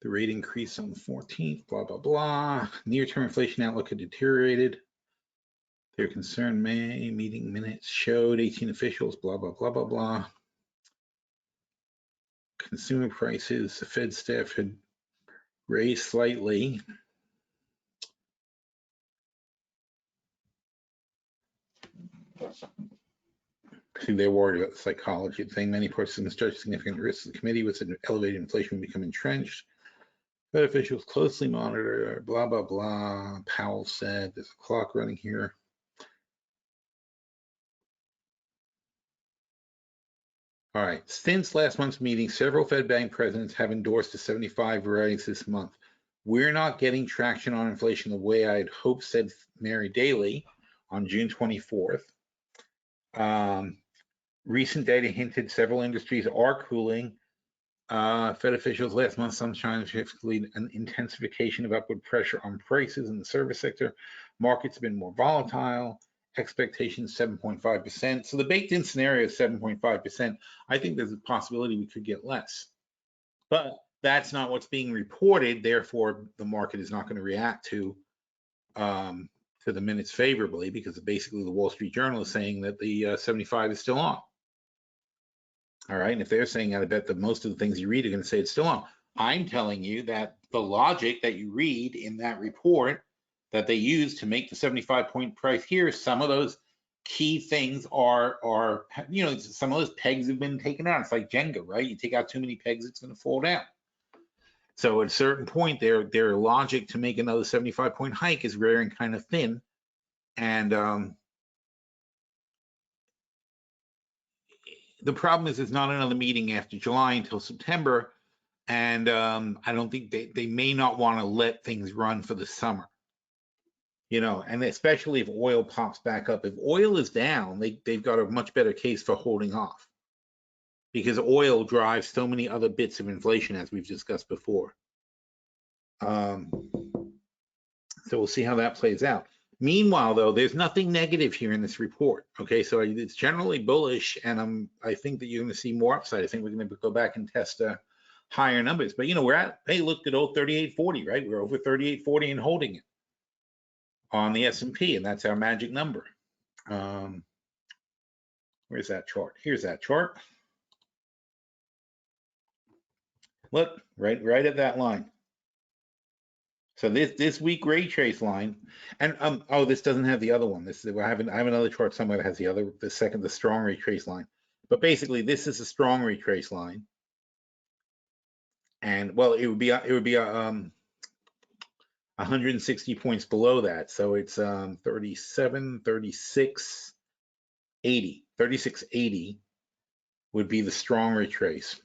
The rate increase on the 14th, blah, blah, blah. Near-term inflation outlook had deteriorated. Their concern May meeting minutes showed 18 officials, blah, blah, blah, blah, blah. Consumer prices, the Fed staff had raised slightly. See, they're worried about the psychology of thing. Many participants judged significant risks. The committee was that elevated inflation would become entrenched. Fed officials closely monitor, blah, blah, blah. Powell said, there's a clock running here. All right, since last month's meeting, several Fed bank presidents have endorsed the 75 rise this month. We're not getting traction on inflation the way I'd hoped, said Mary Daly on June 24th. Recent data hinted several industries are cooling. Fed officials last month sometimes lead an intensification of upward pressure on prices in the service sector. Markets have been more volatile. Expectations 7.5%. So the baked-in scenario is 7.5%. I think there's a possibility we could get less, but that's not what's being reported. Therefore, the market is not going to react to the minutes favorably, because basically the Wall Street Journal is saying that the 75 is still on. All right, and if they're saying that, I bet that most of the things you read are going to say it's still on. I'm telling you that the logic that you read in that report that they use to make the 75-point price here, some of those key things are, some of those pegs have been taken out. It's like Jenga, right? You take out too many pegs, it's going to fall down. So at a certain point, their logic to make another 75-point hike is wearing kind of thin. And the problem is there's not another meeting after July until September. And I don't think they may not want to let things run for the summer. And especially if oil pops back up. If oil is down, they've got a much better case for holding off, because oil drives so many other bits of inflation, as we've discussed before. So we'll see how that plays out. Meanwhile, though, there's nothing negative here in this report. Okay, so it's generally bullish, and I think that you're going to see more upside. I think we're going to go back and test higher numbers. But we're at, hey, look at old 3840, right? We're over 3840 and holding it on the S&P, and that's our magic number. Where's that chart? Here's that chart. Look, right at that line. So this week rate trace line, and oh, this doesn't have the other one. I have another chart somewhere that has the strong retrace line. But basically, this is a strong retrace line, and well, it would be 160 points below that. So it's 3680 would be the strong retrace.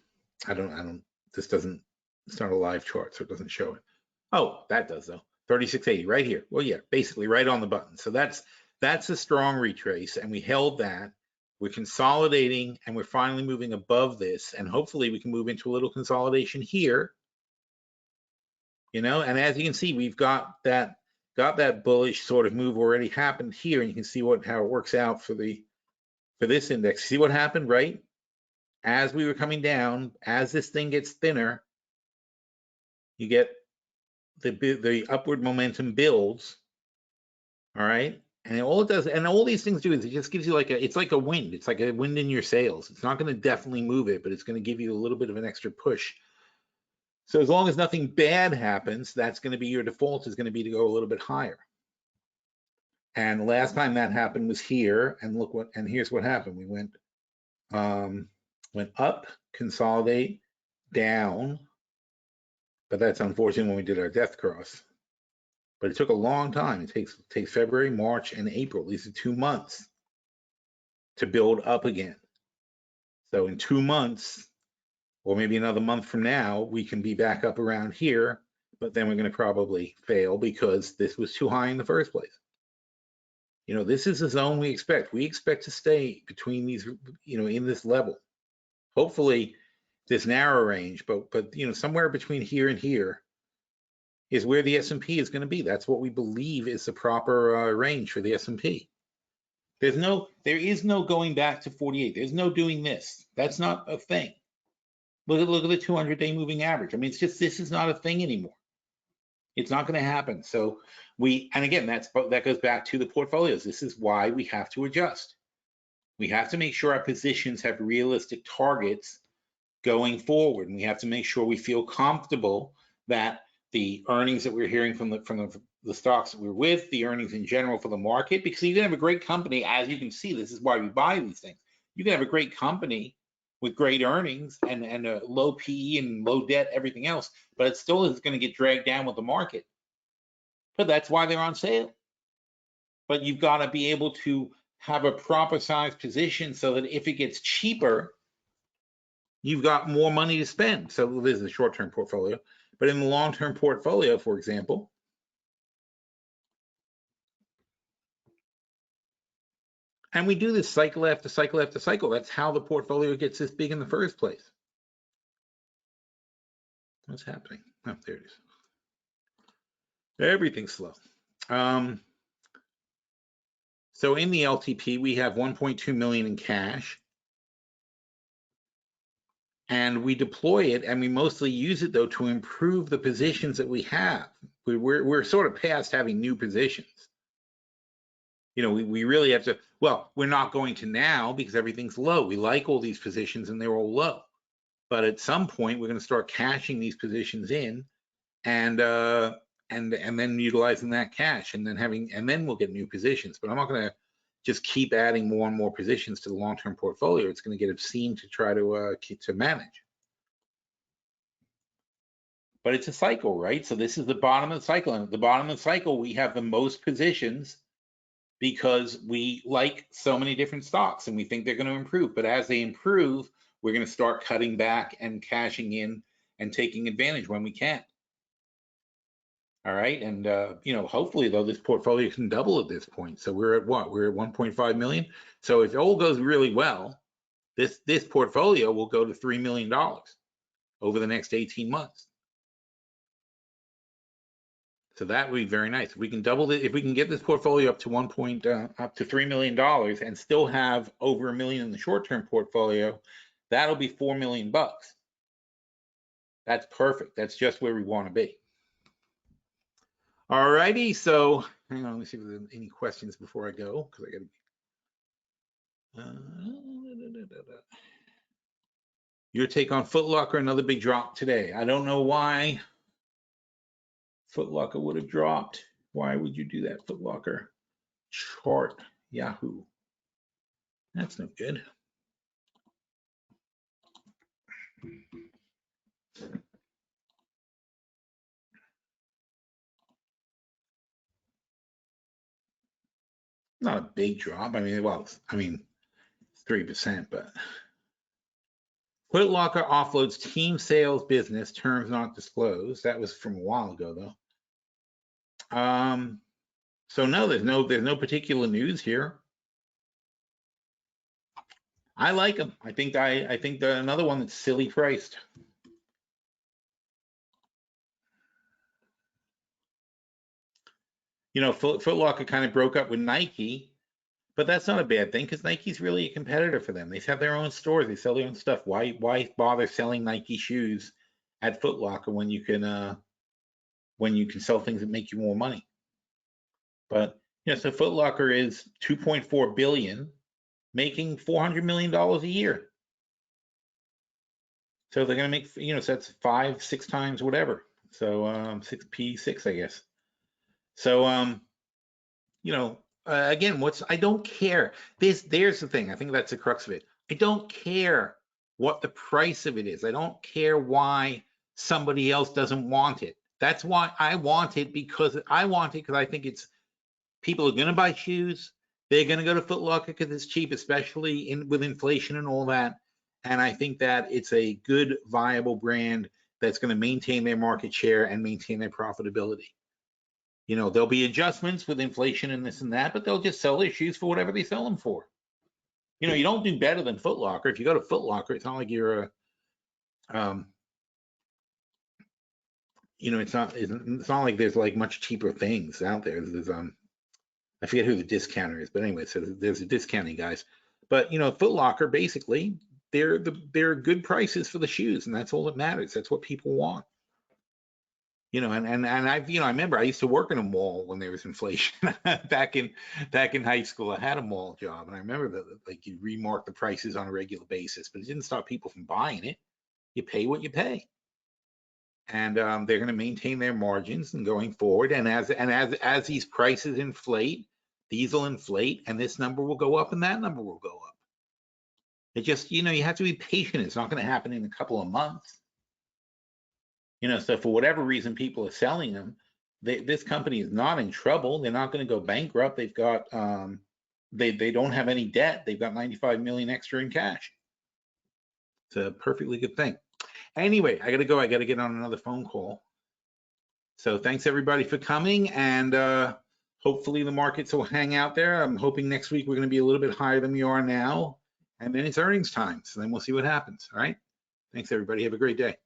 It's not a live chart, so it doesn't show it. Oh, that does though. 3680 right here. Well, yeah, basically right on the button. So that's a strong retrace, and we held that. We're consolidating, and we're finally moving above this, and hopefully we can move into a little consolidation here. You know, and as you can see, we've got that bullish sort of move already happened here, and you can see how it works out for this index. See what happened, right? As we were coming down, as this thing gets thinner, you get the upward momentum builds. All right. And all it does, and all these things do is it just gives you it's like a wind. It's like a wind in your sails. It's not going to definitely move it, but it's going to give you a little bit of an extra push. So as long as nothing bad happens, that's going to be your default is going to be to go a little bit higher. And the last time that happened was here, and here's what happened. We went up, consolidate, down, but that's unfortunate when we did our death cross. But it took a long time. It takes February, March, and April. These are 2 months to build up again. So in 2 months, or maybe another month from now, we can be back up around here, but then we're going to probably fail because this was too high in the first place. You know, this is the zone we expect. We expect to stay between these, you know, in this level. Hopefully this narrow range, but you know, somewhere between here and here is where the S&P is going to be. That's what we believe is the proper range for the S&P. There is no going back to 48. There's no doing this. That's not a thing. Look at the 200-day moving average. I mean, it's just, this is not a thing anymore. It's not going to happen. So and again, that goes back to the portfolios. This is why we have to adjust. We have to make sure our positions have realistic targets going forward, and we have to make sure we feel comfortable that the earnings that we're hearing from the stocks that we're with, the earnings in general for the market, because you can have a great company, as you can see, this is why we buy these things. You can have a great company with great earnings and a low PE and low debt, everything else, but it still is going to get dragged down with the market. But that's why they're on sale. But you've got to be able to have a proper size position so that if it gets cheaper, you've got more money to spend. So this is a short-term portfolio. But in the long-term portfolio, for example, and we do this cycle after cycle after cycle. That's how the portfolio gets this big in the first place. What's happening? Oh, there it is. Everything's slow. So in the LTP, we have 1.2 million in cash. And we deploy it, and we mostly use it, though, to improve the positions that we have. We're sort of past having new positions. You know, we really have to, well, we're not going to now because everything's low. We like all these positions and they're all low. But at some point, we're going to start cashing these positions in and then utilizing that cash and then we'll get new positions. But I'm not going to just keep adding more and more positions to the long-term portfolio. It's going to get obscene to try to manage. But it's a cycle, right? So this is the bottom of the cycle. And at the bottom of the cycle, we have the most positions because we like so many different stocks and we think they're going to improve. But as they improve, we're going to start cutting back and cashing in and taking advantage when we can. All right. And, you know, hopefully, though, this portfolio can double at this point. So we're at what? We're at 1.5 million. So if it all goes really well, this portfolio will go to $3 million over the next 18 months. So that would be very nice. If we can double it, if we can get this portfolio up to up to $3 million and still have over $1 million in the short-term portfolio, that'll be $4 million. That's perfect. That's just where we want to be. All righty. So hang on, let me see if there's any questions before I go, because I got to. Your take on Foot Locker, another big drop today. I don't know why Foot Locker would have dropped. Why would you do that, Foot Locker? Chart, Yahoo. That's no good. Not a big drop. I mean, well, I mean, 3%, but Foot Locker offloads team sales business, terms not disclosed. That was from a while ago, though. So no, there's no particular news here. I like them. I think they're another one that's silly priced. You know, Foot Locker kind of broke up with Nike, but that's not a bad thing because Nike's really a competitor for them. They have their own stores. They sell their own stuff. Why bother selling Nike shoes at Foot Locker when you can sell things that make you more money? But you know, so Foot Locker is 2.4 billion, making $400 million a year. So they're going to make, you know, so that's 5-6 times whatever. So 6P6, I guess. So you know, again, I don't care. There's the thing. I think that's the crux of it. I don't care what the price of it is. I don't care why somebody else doesn't want it. That's why I want it, because I think it's, people are going to buy shoes. They're going to go to Foot Locker because it's cheap, especially with inflation and all that. And I think that it's a good, viable brand that's going to maintain their market share and maintain their profitability. You know, there'll be adjustments with inflation and this and that, but they'll just sell their shoes for whatever they sell them for. You know, you don't do better than Foot Locker. If you go to Foot Locker, it's not like you're you know, it's not like there's like much cheaper things out there. There's I forget who the discounter is, but anyway, so there's a discounting guys. But you know, Foot Locker, basically, they're good prices for the shoes, and that's all that matters. That's what people want. You know, and I've, you know, I remember I used to work in a mall when there was inflation back in high school. I had a mall job, and I remember that like you remark the prices on a regular basis, but it didn't stop people from buying it. You pay what you pay, and they're going to maintain their margins and going forward. And as these prices inflate, these will inflate, and this number will go up, and that number will go up. It just, you know, you have to be patient. It's not going to happen in a couple of months. You know, so for whatever reason, people are selling them. This company is not in trouble. They're not going to go bankrupt. They've got, they don't have any debt. They've got 95 million extra in cash. It's a perfectly good thing. Anyway, I got to go. I got to get on another phone call. So thanks everybody for coming, and hopefully the markets will hang out there. I'm hoping next week we're going to be a little bit higher than we are now, and then it's earnings time. So then we'll see what happens. All right. Thanks everybody. Have a great day.